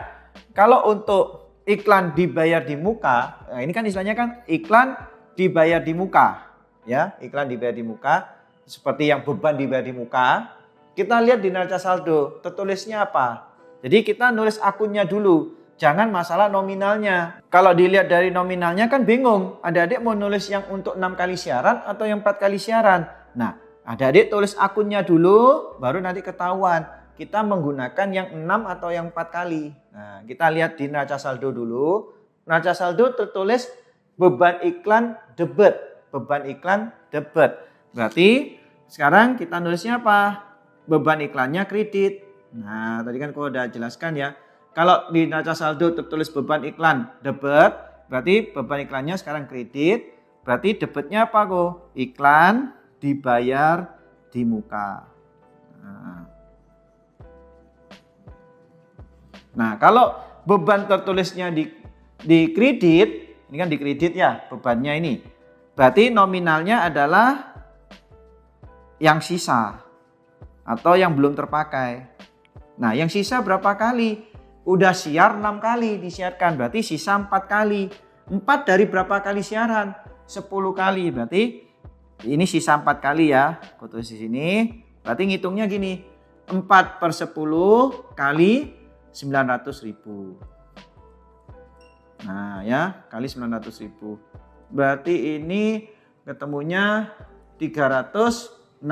kalau untuk iklan dibayar di muka, nah ini kan istilahnya kan iklan dibayar di muka, ya, iklan dibayar di muka, seperti yang beban dibayar di muka. Kita lihat di neraca saldo, tertulisnya apa? Jadi kita nulis akunnya dulu, jangan masalah nominalnya. Kalau dilihat dari nominalnya kan bingung, adik-adik mau nulis yang untuk 6 kali siaran atau yang 4 kali siaran. Nah, adik-adik tulis akunnya dulu, baru nanti ketahuan kita menggunakan yang 6 atau yang 4 kali. Nah, kita lihat di neraca saldo dulu. Neraca saldo tertulis beban iklan debit. Beban iklan debit. Berarti sekarang kita nulisnya apa? Beban iklannya kredit. Nah, tadi kan aku udah jelaskan ya. Kalau di neraca saldo tertulis beban iklan debit, berarti beban iklannya sekarang kredit. Berarti debitnya apa kok? Iklan dibayar di muka. Nah, kalau beban tertulisnya di kredit, ini kan di kredit ya bebannya ini. Berarti nominalnya adalah yang sisa atau yang belum terpakai. Nah, yang sisa berapa kali? Udah siar 6 kali disiarkan, berarti sisa 4 kali. 4 dari berapa kali siaran? 10 kali, berarti ini sisa 4 kali ya, aku tulis di sini. Berarti ngitungnya gini, 4 per 10 kali 900.000. Nah ya, kali 900.000. Berarti ini ketemunya 360.000.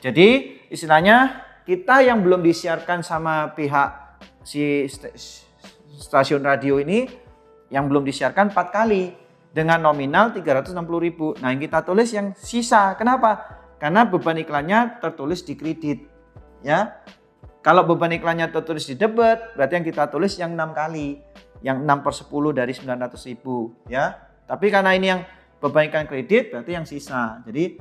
Jadi istilahnya kita yang belum disiarkan sama pihak si stasiun radio ini, yang belum disiarkan 4 kali. Dengan nominal 360.000. Nah, yang kita tulis yang sisa. Kenapa? Karena beban iklannya tertulis di kredit. Ya. Kalau beban iklannya tertulis di debit, berarti yang kita tulis yang 6 kali. Yang 6/10 dari 900.000 ya. Tapi karena ini yang beban iklan kredit, berarti yang sisa. Jadi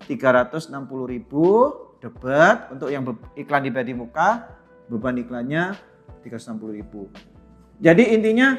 360.000 debit untuk yang iklan dibayar di muka, beban iklannya 360.000. Jadi intinya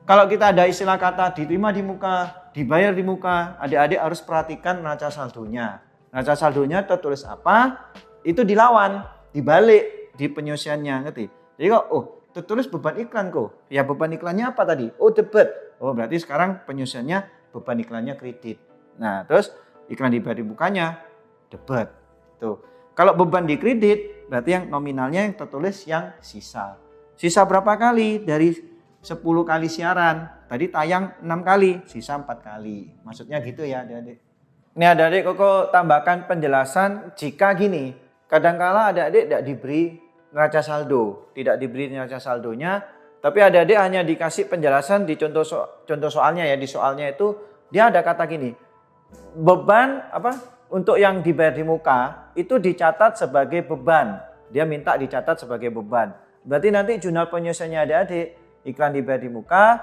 kalau kita ada istilah kata diterima di muka, dibayar di muka, adik-adik harus perhatikan neraca saldonya. Neraca saldonya tertulis apa, itu dilawan, dibalik di penyelesaiannya, ngerti? Jadi kok, tertulis beban iklan kok. Ya beban iklannya apa tadi? Oh debit. Oh berarti sekarang penyelesaiannya beban iklannya kredit. Nah terus iklan dibayar di mukanya debit. Tuh. Kalau beban di kredit, berarti yang nominalnya yang tertulis yang sisa. Sisa berapa kali? Dari 10 kali siaran. Tadi tayang 6 kali, sisa 4 kali. Maksudnya gitu ya adik-adik. Ini adik-adik Koko tambahkan penjelasan jika gini. Kadangkala adik-adik tidak diberi neraca saldo. Tidak diberi neraca saldonya. Tapi adik-adik hanya dikasih penjelasan di contoh soalnya ya. Di soalnya itu dia ada kata gini. Beban untuk yang dibayar di muka itu dicatat sebagai beban. Dia minta dicatat sebagai beban. Berarti nanti jurnal penyelesaiannya adik-adik. Iklan dibayar di muka,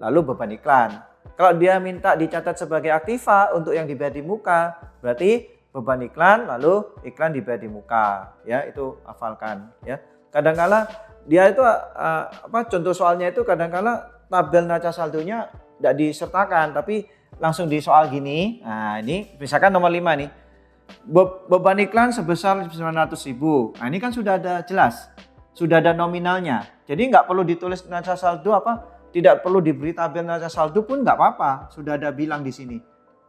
lalu beban iklan. Kalau dia minta dicatat sebagai aktiva untuk yang dibayar di muka, berarti beban iklan, lalu iklan dibayar di muka. Ya, itu hafalkan. Ya, kadangkala dia itu contoh soalnya itu kadangkala tabel neraca saldonya tidak disertakan, tapi langsung di soal gini. Nah, ini misalkan nomor 5 nih. Beban iklan sebesar 900.000. Nah, ini kan sudah ada jelas. Sudah ada nominalnya. Jadi nggak perlu ditulis neraca saldo tidak perlu diberi tabel neraca saldo pun nggak apa-apa. Sudah ada bilang di sini.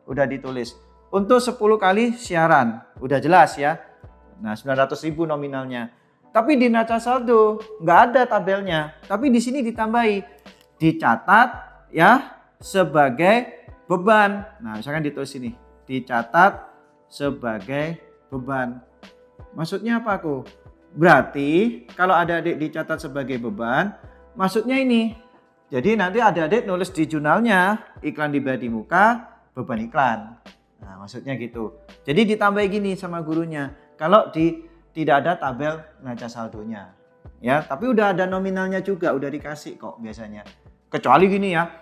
Udah ditulis. Untuk 10 kali siaran. Udah jelas ya. Nah 900.000 nominalnya. Tapi di neraca saldo nggak ada tabelnya. Tapi di sini ditambahi. Dicatat ya sebagai beban. Nah misalkan ditulis ini. Dicatat sebagai beban. Maksudnya apa aku? Berarti kalau adik-adik dicatat sebagai beban, maksudnya ini. Jadi nanti adik-adik nulis di jurnalnya, iklan dibayar di muka, beban iklan. Nah maksudnya gitu. Jadi ditambah gini sama gurunya. Kalau tidak ada tabel neraca saldonya. Ya, tapi udah ada nominalnya juga, udah dikasih kok biasanya. Kecuali gini ya,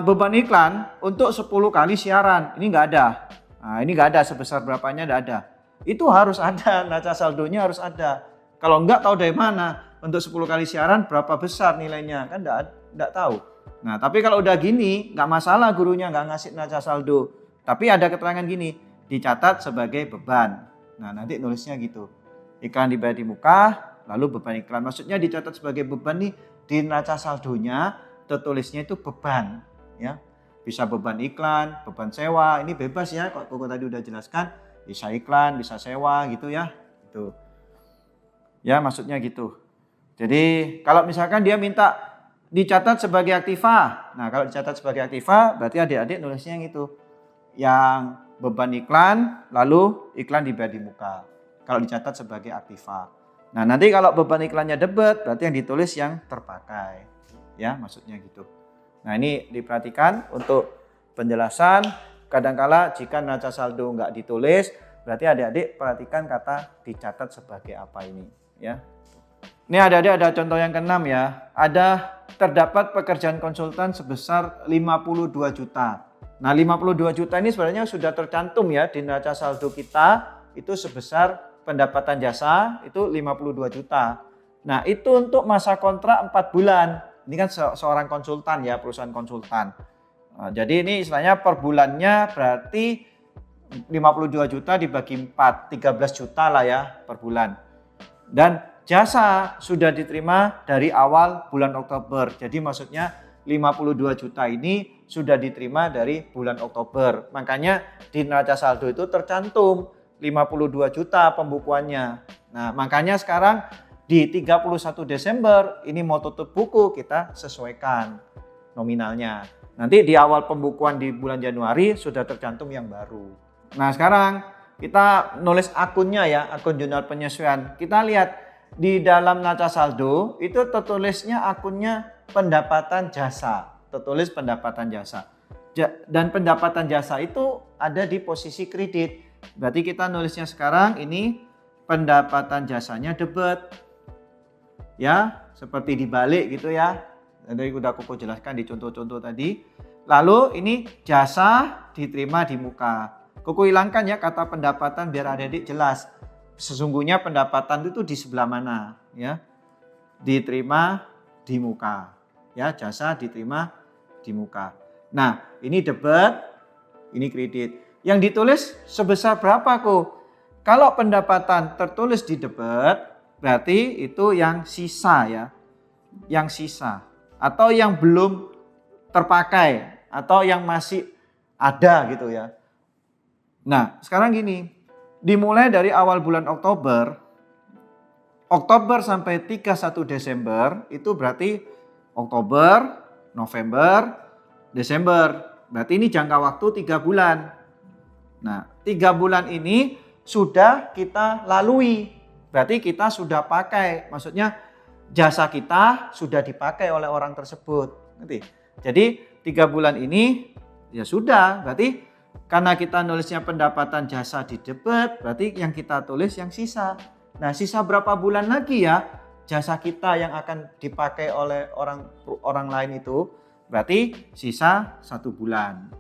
beban iklan untuk 10 kali siaran, ini nggak ada. Nah ini nggak ada, sebesar berapanya nggak ada. Itu harus ada, neraca saldonya harus ada. Kalau enggak tahu dari mana, untuk 10 kali siaran berapa besar nilainya, kan enggak tahu. Nah tapi kalau udah gini, nggak masalah gurunya nggak ngasih neraca saldo. Tapi ada keterangan gini, dicatat sebagai beban. Nah nanti nulisnya gitu, iklan dibayar di muka, lalu beban iklan. Maksudnya dicatat sebagai beban nih, di neraca saldonya tertulisnya itu beban. Ya, bisa beban iklan, beban sewa, ini bebas ya, kok tadi udah jelaskan. Bisa iklan, bisa sewa gitu ya. Gitu. Ya maksudnya gitu. Jadi kalau misalkan dia minta dicatat sebagai aktiva. Nah kalau dicatat sebagai aktiva berarti adik-adik nulisnya yang itu. Yang beban iklan lalu iklan dibayar di muka. Kalau dicatat sebagai aktiva. Nah nanti kalau beban iklannya debit berarti yang ditulis yang terpakai. Ya maksudnya gitu. Nah ini diperhatikan untuk penjelasan. Kadangkala jika neraca saldo nggak ditulis, berarti adik-adik perhatikan kata dicatat sebagai apa ini. Ya. Ini adik-adik ada contoh yang ke-6 ya. Ada terdapat pekerjaan konsultan sebesar 52 juta. Nah 52 juta ini sebenarnya sudah tercantum ya di neraca saldo kita. Itu sebesar pendapatan jasa itu 52 juta. Nah itu untuk masa kontrak 4 bulan. Ini kan seorang konsultan ya, perusahaan konsultan. Nah, jadi ini istilahnya per bulannya berarti 52 juta dibagi 4, 13 juta lah ya per bulan. Dan jasa sudah diterima dari awal bulan Oktober. Jadi maksudnya 52 juta ini sudah diterima dari bulan Oktober. Makanya di neraca saldo itu tercantum 52 juta pembukuannya. Nah makanya sekarang di 31 Desember ini mau tutup buku kita sesuaikan nominalnya. Nanti di awal pembukuan di bulan Januari sudah tercantum yang baru. Nah sekarang kita nulis akunnya ya, akun jurnal penyesuaian. Kita lihat di dalam neraca saldo itu tertulisnya akunnya pendapatan jasa. Tertulis pendapatan jasa. Dan pendapatan jasa itu ada di posisi kredit. Berarti kita nulisnya sekarang ini pendapatan jasanya debit. Ya, seperti dibalik gitu ya. Tadi udah Koko jelaskan di contoh-contoh tadi. Lalu ini jasa diterima di muka. Koko hilangkan ya kata pendapatan biar adik-adik jelas. Sesungguhnya pendapatan itu di sebelah mana ya? Diterima di muka. Ya, jasa diterima di muka. Nah, ini debit, ini kredit. Yang ditulis sebesar berapa kok? Kalau pendapatan tertulis di debit, berarti itu yang sisa ya. Yang sisa. Atau yang belum terpakai. Atau yang masih ada gitu ya. Nah, sekarang gini. Dimulai dari awal bulan Oktober sampai 31 Desember itu berarti Oktober, November, Desember. Berarti ini jangka waktu 3 bulan. Nah, 3 bulan ini sudah kita lalui. Berarti kita sudah pakai. Maksudnya jasa kita sudah dipakai oleh orang tersebut. Ngerti? Jadi 3 bulan ini ya sudah. Berarti karena kita nulisnya pendapatan jasa di debit, berarti yang kita tulis yang sisa. Nah, sisa berapa bulan lagi ya jasa kita yang akan dipakai oleh orang lain itu? Berarti sisa 1 bulan.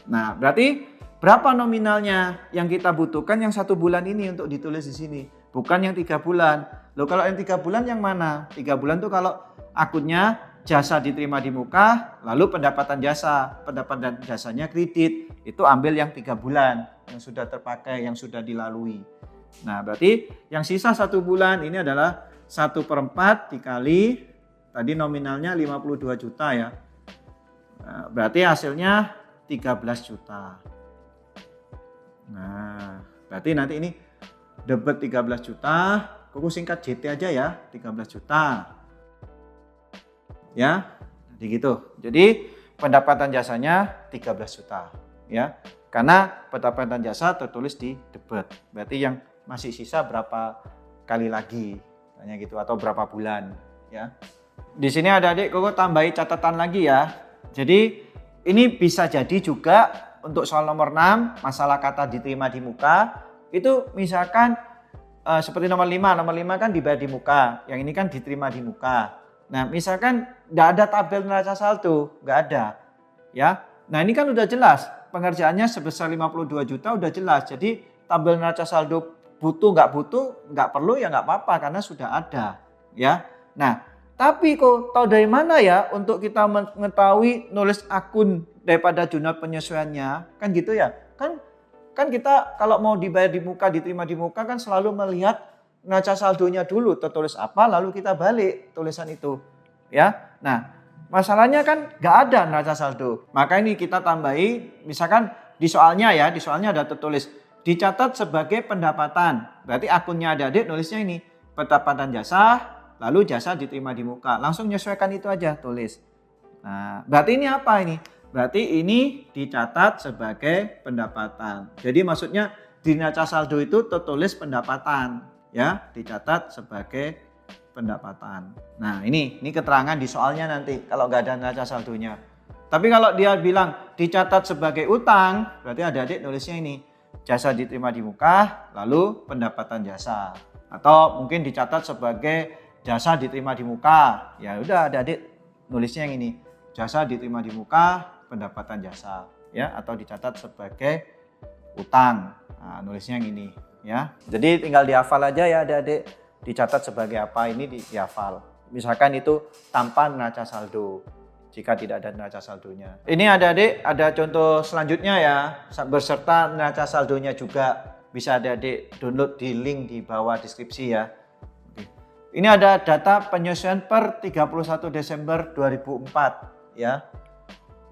Nah, berarti berapa nominalnya yang kita butuhkan yang 1 bulan ini untuk ditulis di sini? Bukan yang 3 bulan. Loh, kalau yang 3 bulan yang mana? 3 bulan tuh kalau akunnya jasa diterima di muka, lalu pendapatan jasanya kredit. Itu ambil yang 3 bulan yang sudah terpakai, yang sudah dilalui. Nah, berarti yang sisa 1 bulan ini adalah 1/4 dikali, tadi nominalnya 52 juta ya. Nah, berarti hasilnya 13 juta. Nah, berarti nanti ini debit 13 juta, Koko singkat JT aja ya, 13 juta. Ya, jadi gitu. Jadi pendapatan jasanya 13 juta ya. Karena pendapatan jasa tertulis di debit. Berarti yang masih sisa berapa kali lagi tanya gitu atau berapa bulan ya. Di sini adik-adik Koko tambahi catatan lagi ya. Jadi ini bisa jadi juga untuk soal nomor 6 masalah kata diterima di muka itu misalkan seperti nomor 5 kan dibayar di muka, yang ini kan diterima di muka. Nah, misalkan nggak ada tabel neraca saldo, nggak ada, ya. Nah, ini kan udah jelas, pengerjaannya sebesar 52 juta udah jelas. Jadi tabel neraca saldo butuh, nggak perlu ya nggak apa-apa karena sudah ada, ya. Nah, tapi kok tahu dari mana ya untuk kita mengetahui nulis akun daripada jurnal penyesuaiannya, kan gitu ya? Kan kita kalau mau dibayar di muka, diterima di muka kan selalu melihat neraca saldonya dulu, tertulis apa, lalu kita balik tulisan itu. Ya, nah masalahnya kan nggak ada neraca saldo. Maka ini kita tambahi, misalkan di soalnya ada tertulis, dicatat sebagai pendapatan. Berarti akunnya adik-adik nulisnya ini, pendapatan jasa, lalu jasa diterima di muka. Langsung menyesuaikan itu aja, tulis. Nah, berarti ini apa ini? Berarti ini dicatat sebagai pendapatan. Jadi maksudnya di neraca saldo itu tertulis pendapatan. Ya, dicatat sebagai pendapatan. Nah, ini keterangan di soalnya nanti kalau nggak ada neraca saldonya. Tapi kalau dia bilang dicatat sebagai utang, berarti adik-adik nulisnya ini jasa diterima di muka, lalu pendapatan jasa. Atau mungkin dicatat sebagai jasa diterima di muka. Ya udah adik-adik nulisnya yang ini, jasa diterima di muka, pendapatan jasa. Ya, atau dicatat sebagai utang. Nah, nulisnya yang ini. Ya, jadi tinggal dihafal aja ya adik-adik, dicatat sebagai apa ini dihafal. Misalkan itu tanpa neraca saldo, jika tidak ada neraca saldonya. Ini adik-adik ada contoh selanjutnya ya, berserta neraca saldonya juga. Bisa adik-adik download di link di bawah deskripsi ya. Oke. Ini ada data penyesuaian per 31 Desember 2004 ya.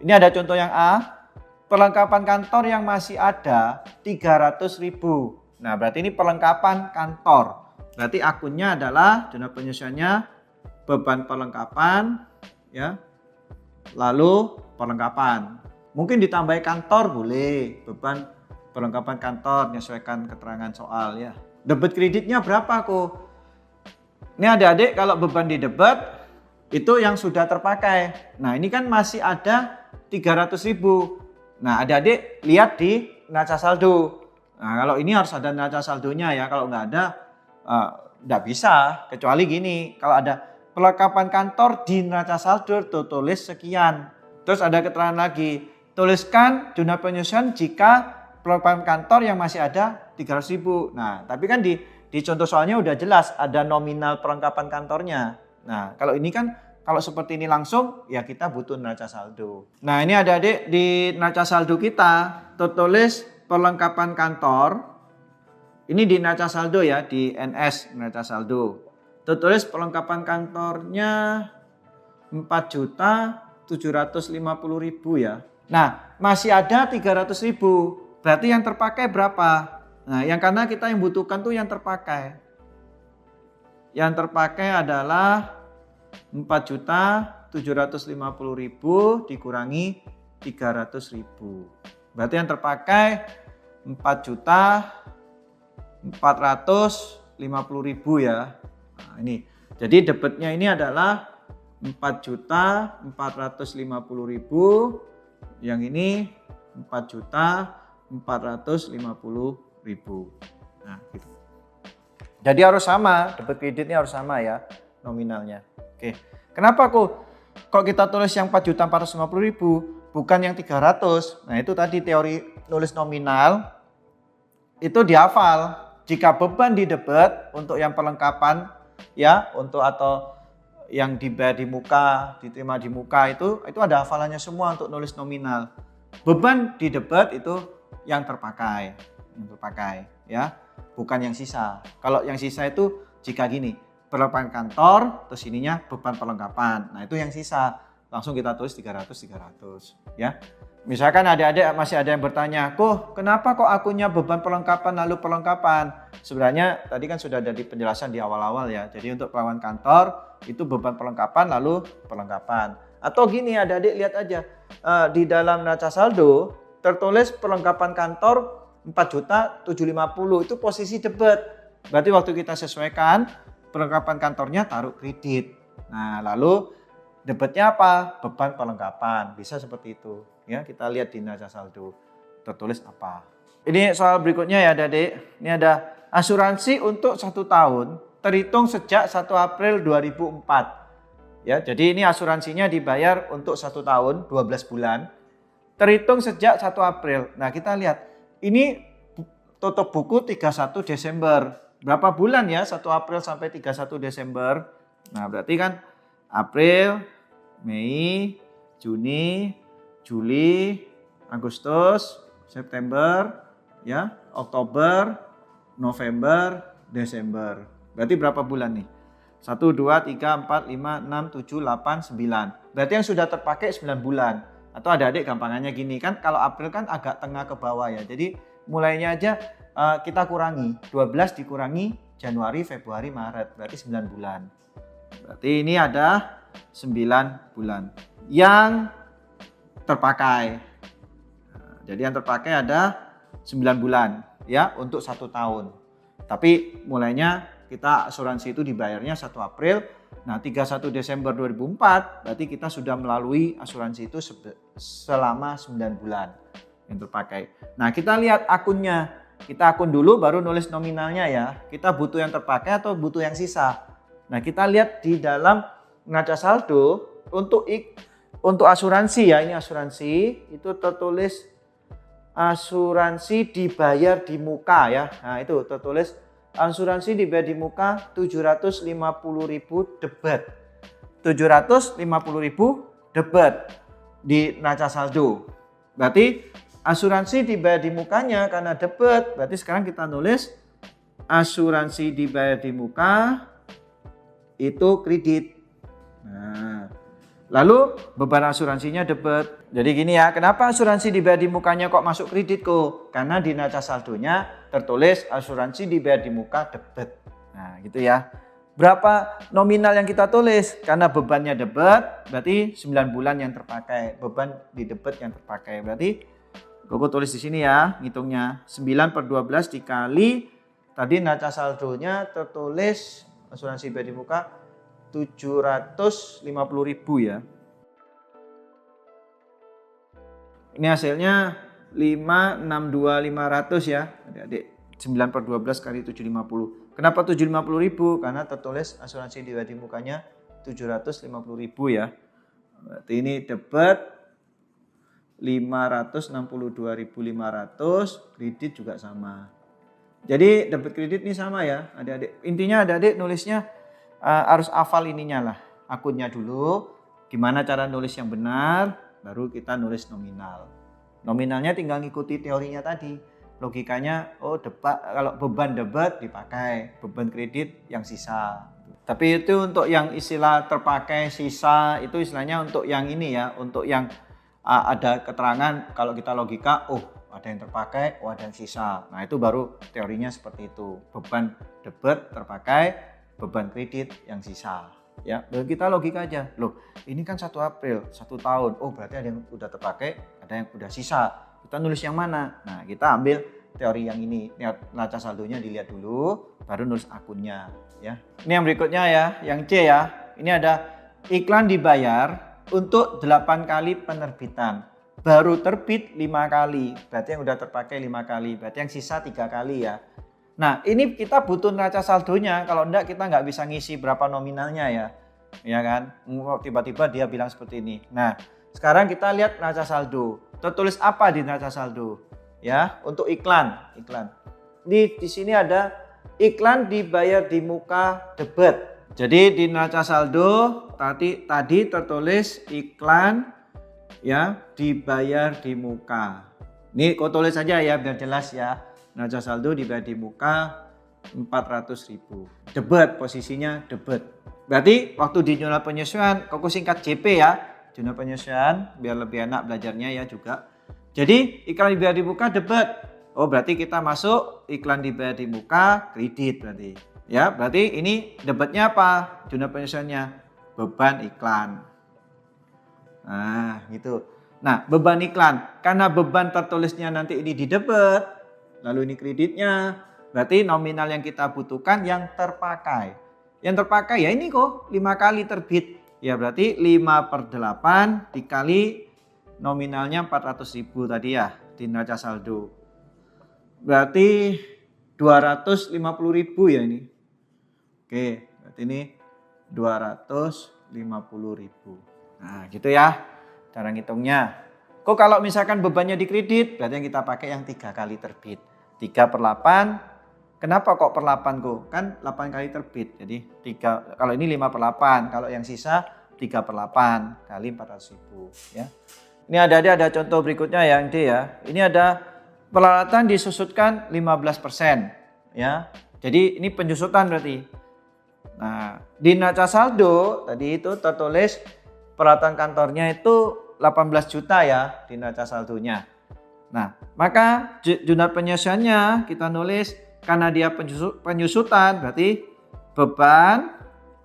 Ini ada contoh yang A, perlengkapan kantor yang masih ada 300.000. Nah, berarti ini perlengkapan kantor. Berarti akunnya adalah jurnal penyesuaiannya beban perlengkapan ya. Lalu perlengkapan. Mungkin ditambahi kantor boleh, beban perlengkapan kantor menyesuaikan keterangan soal ya. Debit kreditnya berapa kok? Ini adik-adik kalau beban di debit itu yang sudah terpakai. Nah, ini kan masih ada 300.000. Nah, adik-adik lihat di neraca saldo. Nah, kalau ini harus ada neraca saldonya ya. Kalau nggak ada, nggak bisa. Kecuali gini, kalau ada perlengkapan kantor di neraca saldo tulis sekian. Terus ada keterangan lagi, tuliskan jurnal penyesuaian jika perlengkapan kantor yang masih ada 300.000. Nah, tapi kan di contoh soalnya udah jelas ada nominal perlengkapan kantornya. Nah, kalau ini kan kalau seperti ini langsung ya kita butuh neraca saldo. Nah, ini adik-adik di neraca saldo kita tertulis perlengkapan kantor. Ini di neraca saldo ya, di NS neraca saldo. Tertulis perlengkapan kantornya 4.750.000 ya. Nah, masih ada 300.000. Berarti yang terpakai berapa? Nah, yang karena kita yang butuhkan tuh yang terpakai. Yang terpakai adalah 4.750.000 dikurangi 300.000. Berarti yang terpakai 4.450.000 ya. Nah, ini. Jadi debitnya ini adalah 4.450.000. Yang ini 4.450.000. Nah, gitu. Jadi harus sama, debit kreditnya harus sama ya nominalnya. Oke. Kenapa kok kita tulis yang 4.450.000 bukan yang 300? Nah, itu tadi teori nulis nominal itu dihafal. Jika beban di debit untuk yang perlengkapan ya, untuk atau yang dibayar di muka, diterima di muka itu ada hafalannya semua untuk nulis nominal. Beban di debit itu yang terpakai ya, bukan yang sisa. Kalau yang sisa itu jika gini, perlengkapan kantor, terus ininya beban perlengkapan. Nah, itu yang sisa. Langsung kita tulis 300 ya. Misalkan adik-adik masih ada yang bertanya, kenapa kok akunnya beban perlengkapan lalu perlengkapan? Sebenarnya tadi kan sudah ada di penjelasan di awal-awal ya. Jadi untuk perlengkapan kantor itu beban perlengkapan lalu perlengkapan. Atau gini adik-adik lihat aja, di dalam neraca saldo tertulis perlengkapan kantor 4.750.000 itu posisi debit. Berarti waktu kita sesuaikan perlengkapan kantornya taruh kredit. Nah, lalu debitnya apa? Beban perlengkapan. Bisa seperti itu. Ya, kita lihat di neraca saldo tertulis apa. Ini soal berikutnya ya adik-adik. Ini ada asuransi untuk 1 tahun terhitung sejak 1 April 2004. Ya, jadi ini asuransinya dibayar untuk 1 tahun 12 bulan. Terhitung sejak 1 April. Nah, kita lihat. Ini tutup buku 31 Desember. Berapa bulan ya 1 April sampai 31 Desember? Nah, berarti kan April, Mei, Juni, Juli, Agustus, September, ya, Oktober, November, Desember. Berarti berapa bulan nih? 1, 2, 3, 4, 5, 6, 7, 8, 9. Berarti yang sudah terpakai 9 bulan. Atau adik-adik gampangannya gini kan, kalau April kan agak tengah ke bawah ya. Jadi mulainya aja kita kurangi. 12 dikurangi Januari, Februari, Maret. Berarti 9 bulan. Berarti ini ada 9 bulan yang terpakai. Jadi yang terpakai ada 9 bulan ya untuk 1 tahun. Tapi mulainya kita asuransi itu dibayarnya 1 April. Nah, 31 Desember 2004 berarti kita sudah melalui asuransi itu selama 9 bulan yang terpakai. Nah, kita lihat akunnya. Kita akun dulu baru nulis nominalnya ya. Kita butuh yang terpakai atau butuh yang sisa. Nah, kita lihat di dalam neraca saldo untuk asuransi ya, ini asuransi itu tertulis asuransi dibayar di muka ya. Nah, itu tertulis asuransi dibayar di muka 750.000 debit. 750.000 debit di neraca saldo. Berarti asuransi dibayar di mukanya karena debit. Berarti sekarang kita nulis asuransi dibayar di muka itu kredit. Nah, lalu beban asuransinya debit. Jadi gini ya, kenapa asuransi dibayar di mukanya kok masuk kredit kok? Karena di neraca saldonya tertulis asuransi dibayar di muka debit. Nah, gitu ya. Berapa nominal yang kita tulis? Karena bebannya debit, berarti 9 bulan yang terpakai. Beban di debit yang terpakai. Berarti Koko tulis di sini ya, ngitungnya 9/12 dikali tadi neraca saldonya tertulis asuransi dibayar di muka 750.000 ya. Ini hasilnya 562.500 ya. adik-adik 9/12 kali 750. Kenapa 750.000? Karena tertulis asuransi di mukanya 750.000 ya. Berarti ini debit 562.500, kredit juga sama. Jadi debit kredit ini sama ya adik-adik. Intinya adik-adik nulisnya harus hafal ininya lah. Akunnya dulu, gimana cara nulis yang benar, baru kita nulis nominal. Nominalnya tinggal ngikuti teorinya tadi. Logikanya, kalau beban debit dipakai, beban kredit yang sisa. Tapi itu untuk yang istilah terpakai sisa, itu istilahnya untuk yang ini ya, untuk yang ada keterangan kalau kita logika, ada yang terpakai, ada yang sisa. Nah itu baru teorinya seperti itu. Beban debit terpakai, beban kredit yang sisa. Ya, kita logika aja. Loh, ini kan 1 April, 1 tahun. Berarti ada yang udah terpakai, ada yang udah sisa. Kita nulis yang mana? Nah, kita ambil teori yang ini. Neraca saldonya dilihat dulu, baru nulis akunnya. Ya. Ini yang berikutnya ya, yang C ya. Ini ada iklan dibayar untuk 8 kali penerbitan. Baru terbit 5 kali. Berarti yang udah terpakai 5 kali. Berarti yang sisa 3 kali ya. Nah, ini kita butuh neraca saldonya. Kalau enggak, kita nggak bisa ngisi berapa nominalnya ya. Ya kan? Tiba-tiba dia bilang seperti ini. Nah, sekarang kita lihat neraca saldo. Tertulis apa di neraca saldo? Ya, untuk iklan. Di sini ada iklan dibayar di muka debit. Jadi di neraca saldo tadi tertulis iklan ya dibayar di muka. Ini kau tulis saja ya biar jelas ya. Neraca saldo dibayar di muka 400.000. Debit, posisinya debit. Berarti waktu di jurnal penyesuaian, kau singkat JP ya. Jurnal penyesuaian biar lebih enak belajarnya ya juga. Jadi iklan dibayar di muka debit. Berarti kita masuk iklan dibayar di muka kredit berarti. Ya, berarti ini debitnya apa? Jurnal penyesuaiannya beban iklan. Nah, gitu. Nah, beban iklan. Karena beban tertulisnya nanti ini di debit, lalu ini kreditnya, berarti nominal yang kita butuhkan yang terpakai. Yang terpakai ya ini kok 5 kali terbit. Ya berarti 5/8 dikali nominalnya 400.000 tadi ya di neraca saldo. Berarti 250.000 ya ini. Oke, berarti ini 250.000. Nah gitu ya cara ngitungnya. Kok kalau misalkan bebannya di kredit, berarti yang kita pakai yang 3 kali terbit. 3/8. Kenapa kok per 8 kok? Kan 8 kali terbit. Jadi 3, kalau ini 5/8. Kalau yang sisa 3/8 kali 400.000 ya. Ini ada contoh berikutnya yang D ya. Ini ada peralatan disusutkan 15% ya. Jadi ini penyusutan berarti. Nah, di neraca saldo tadi itu tertulis peralatan kantornya itu 18 juta ya di neraca saldonya. Nah, maka jurnal penyesuaiannya kita nulis karena dia penyusutan berarti beban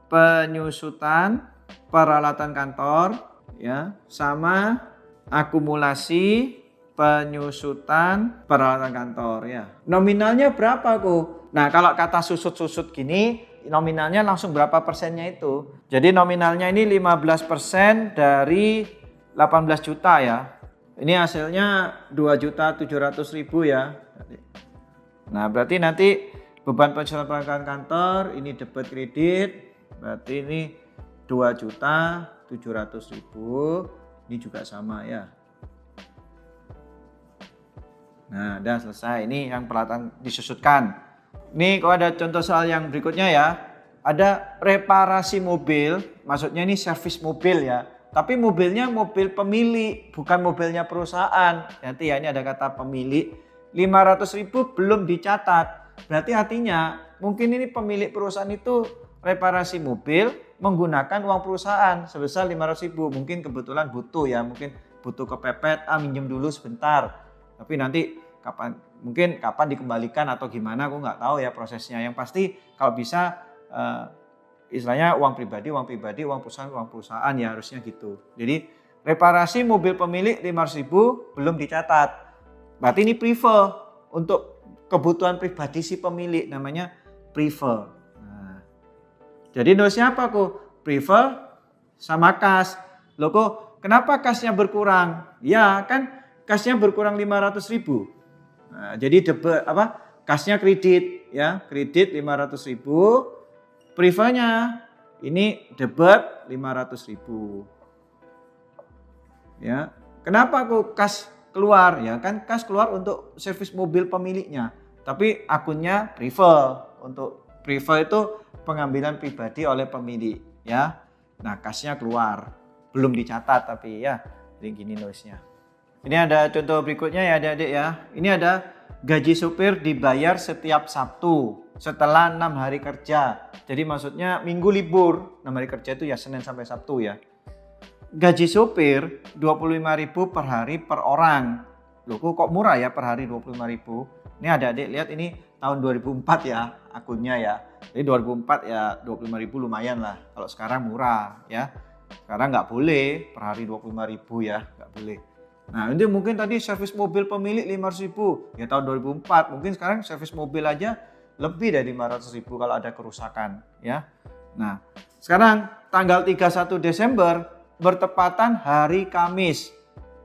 penyusutan peralatan kantor ya sama akumulasi penyusutan peralatan kantor ya. Nominalnya berapa kok? Nah, kalau kata susut-susut gini nominalnya langsung berapa persennya itu. Jadi nominalnya ini 15% dari 18 juta ya. Ini hasilnya 2.700.000 ya. Nah berarti nanti beban penyusutan peralatan kantor ini debit kredit. Berarti ini 2.700.000. Ini juga sama ya. Nah udah selesai. Ini yang peralatan disusutkan. Ini kalau ada contoh soal yang berikutnya ya. Ada reparasi mobil. Maksudnya ini servis mobil ya. Tapi mobilnya mobil pemilik, bukan mobilnya perusahaan. Nanti ya ini ada kata pemilik. 500.000 belum dicatat. Berarti artinya mungkin ini pemilik perusahaan itu reparasi mobil menggunakan uang perusahaan sebesar 500.000. Mungkin kebetulan butuh ya, mungkin butuh kepepet, minjem dulu sebentar. Tapi nanti kapan dikembalikan atau gimana aku nggak tahu ya prosesnya. Yang pasti kalau bisa istilahnya uang pribadi, uang perusahaan ya harusnya gitu. Jadi reparasi mobil pemilik 500.000 belum dicatat. Berarti ini prefer untuk kebutuhan pribadi si pemilik namanya prefer. Nah, jadi nulisnya apa kok? Prefer sama kas. Loh kok kenapa kasnya berkurang? Ya kan kasnya berkurang 500.000. Nah, jadi kasnya kredit ya, kredit 500.000, prefernya ini debit 500.000. Ya. Kenapa kok kas keluar? Ya kan kas keluar untuk servis mobil pemiliknya, tapi akunnya prefer. Untuk prefer itu pengambilan pribadi oleh pemilik ya. Nah, kasnya keluar. Belum dicatat tapi ya. Jadi gini nulisnya. Ini ada contoh berikutnya ya adik-adik ya. Ini ada gaji supir dibayar setiap Sabtu setelah 6 hari kerja. Jadi maksudnya minggu libur. 6 hari kerja itu ya Senin sampai Sabtu ya. Gaji supir 25.000 per hari per orang. Loh kok murah ya per hari 25.000. Ini adik-adik lihat ini tahun 2004 ya akunnya ya. Jadi 2004 ya 25.000 lumayan lah. Kalau sekarang murah ya. Sekarang nggak boleh per hari 25.000 ya, nggak boleh. Nah ini mungkin tadi servis mobil pemilik 500.000 ya tahun 2004. Mungkin sekarang servis mobil aja lebih dari 500.000 kalau ada kerusakan ya. Nah sekarang tanggal 31 Desember bertepatan hari Kamis.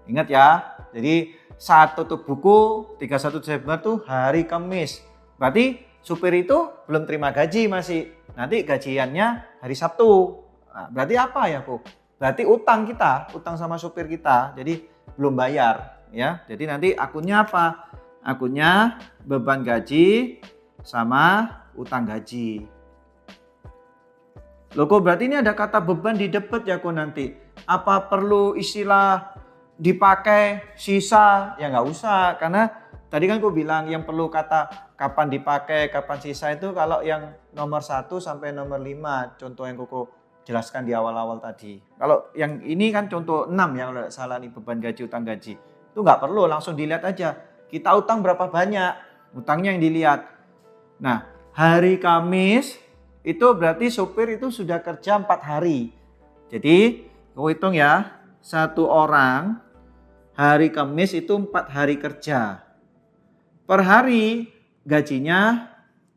Ingat ya, jadi saat tutup buku 31 Desember tuh hari Kamis. Berarti supir itu belum terima gaji masih. Nanti gajiannya hari Sabtu. Nah, berarti apa ya kok? Berarti utang kita, utang sama supir kita. Jadi belum bayar ya. Jadi nanti akunnya apa? Akunnya beban gaji sama utang gaji. Loh kok berarti ini ada kata beban di debit ya kok nanti? Apa perlu istilah dipakai sisa? Ya nggak usah karena tadi kan aku bilang yang perlu kata kapan dipakai, kapan sisa itu kalau yang nomor 1 sampai nomor 5 contoh yang Koko jelaskan di awal-awal tadi. Kalau yang ini kan contoh 6 ya kalau tidak salah nih beban gaji, utang gaji. Itu nggak perlu langsung dilihat aja. Kita utang berapa banyak, utangnya yang dilihat. Nah hari Kamis itu berarti supir itu sudah kerja 4 hari. Jadi kau hitung ya, satu orang hari Kamis itu 4 hari kerja. Per hari gajinya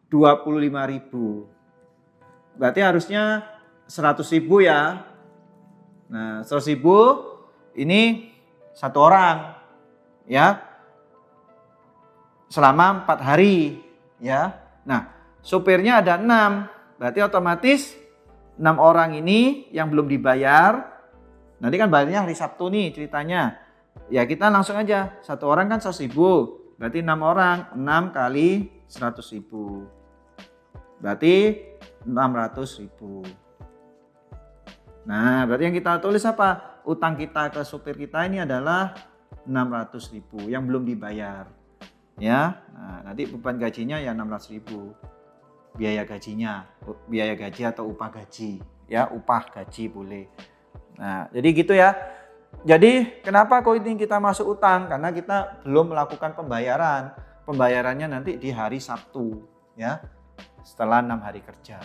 25.000. Berarti harusnya 100.000 ya. Nah 100.000 ini satu orang ya. Selama 4 hari ya. Nah supirnya ada 6. Berarti otomatis 6 orang ini yang belum dibayar. Nanti kan bayarnya hari Sabtu nih ceritanya. Ya kita langsung aja. Satu orang kan 100.000. Berarti 6 orang. 6 kali 100.000. Berarti 600.000. Nah berarti yang kita tulis apa? Utang kita ke supir kita ini adalah 600.000 yang belum dibayar. Ya, nah, nanti beban gajinya ya 600.000. Biaya gajinya, biaya gaji atau upah gaji, ya upah gaji boleh. Nah jadi gitu ya. Jadi kenapa kok ini kita masuk utang? Karena kita belum melakukan pembayaran. Pembayarannya nanti di hari Sabtu, ya setelah 6 hari kerja.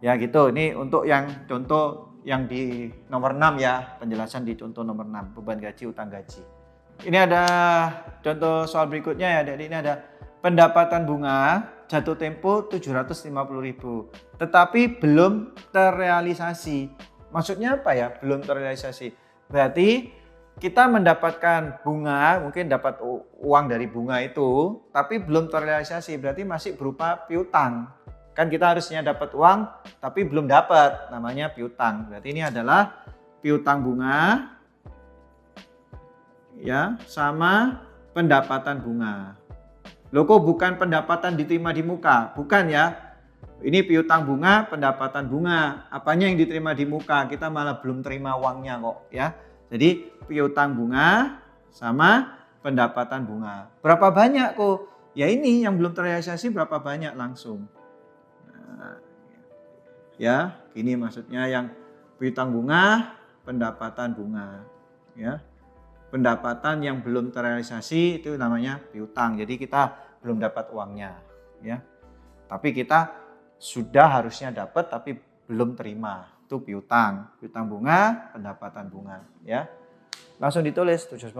Ya gitu. Ini untuk yang contoh yang di nomor 6 ya, penjelasan di contoh nomor 6 beban gaji, utang gaji. Ini ada contoh soal berikutnya ya. Jadi ini ada pendapatan bunga jatuh tempo 750.000 tetapi belum terrealisasi. Maksudnya apa ya? Belum terrealisasi. Berarti kita mendapatkan bunga, mungkin dapat uang dari bunga itu, tapi belum terrealisasi. Berarti masih berupa piutang. Kan kita harusnya dapat uang, tapi belum dapat. Namanya piutang. Berarti ini adalah piutang bunga ya sama pendapatan bunga. Loh kok bukan pendapatan diterima di muka? Bukan ya. Ini piutang bunga, pendapatan bunga. Apanya yang diterima di muka? Kita malah belum terima uangnya kok ya. Jadi piutang bunga sama pendapatan bunga. Berapa banyak kok? Ya ini yang belum terrealisasi berapa banyak langsung. Nah, ya, ini maksudnya yang piutang bunga, pendapatan bunga. Ya. Pendapatan yang belum terrealisasi itu namanya piutang. Jadi kita belum dapat uangnya, ya. Tapi kita sudah harusnya dapat tapi belum terima. Itu piutang. Piutang bunga, pendapatan bunga, ya. Langsung ditulis 750.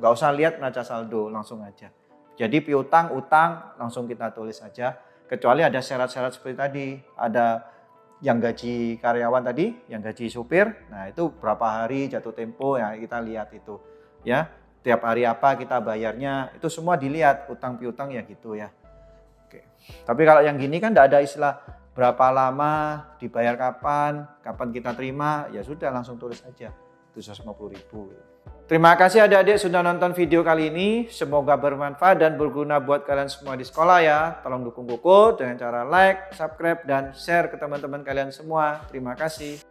Enggak usah lihat neraca saldo, langsung aja. Jadi piutang, utang langsung kita tulis aja. Kecuali ada syarat-syarat seperti tadi, ada yang gaji karyawan tadi, yang gaji supir, nah itu berapa hari jatuh tempo ya kita lihat itu ya. tiap hari apa kita bayarnya, itu semua dilihat, utang piutang ya gitu ya. Oke. Tapi kalau yang gini kan tidak ada istilah berapa lama, dibayar kapan, kapan kita terima, ya sudah langsung tulis aja 750.000. Terima kasih adik-adik sudah nonton video kali ini. Semoga bermanfaat dan berguna buat kalian semua di sekolah ya. Tolong dukung Koko dengan cara like, subscribe, dan share ke teman-teman kalian semua. Terima kasih.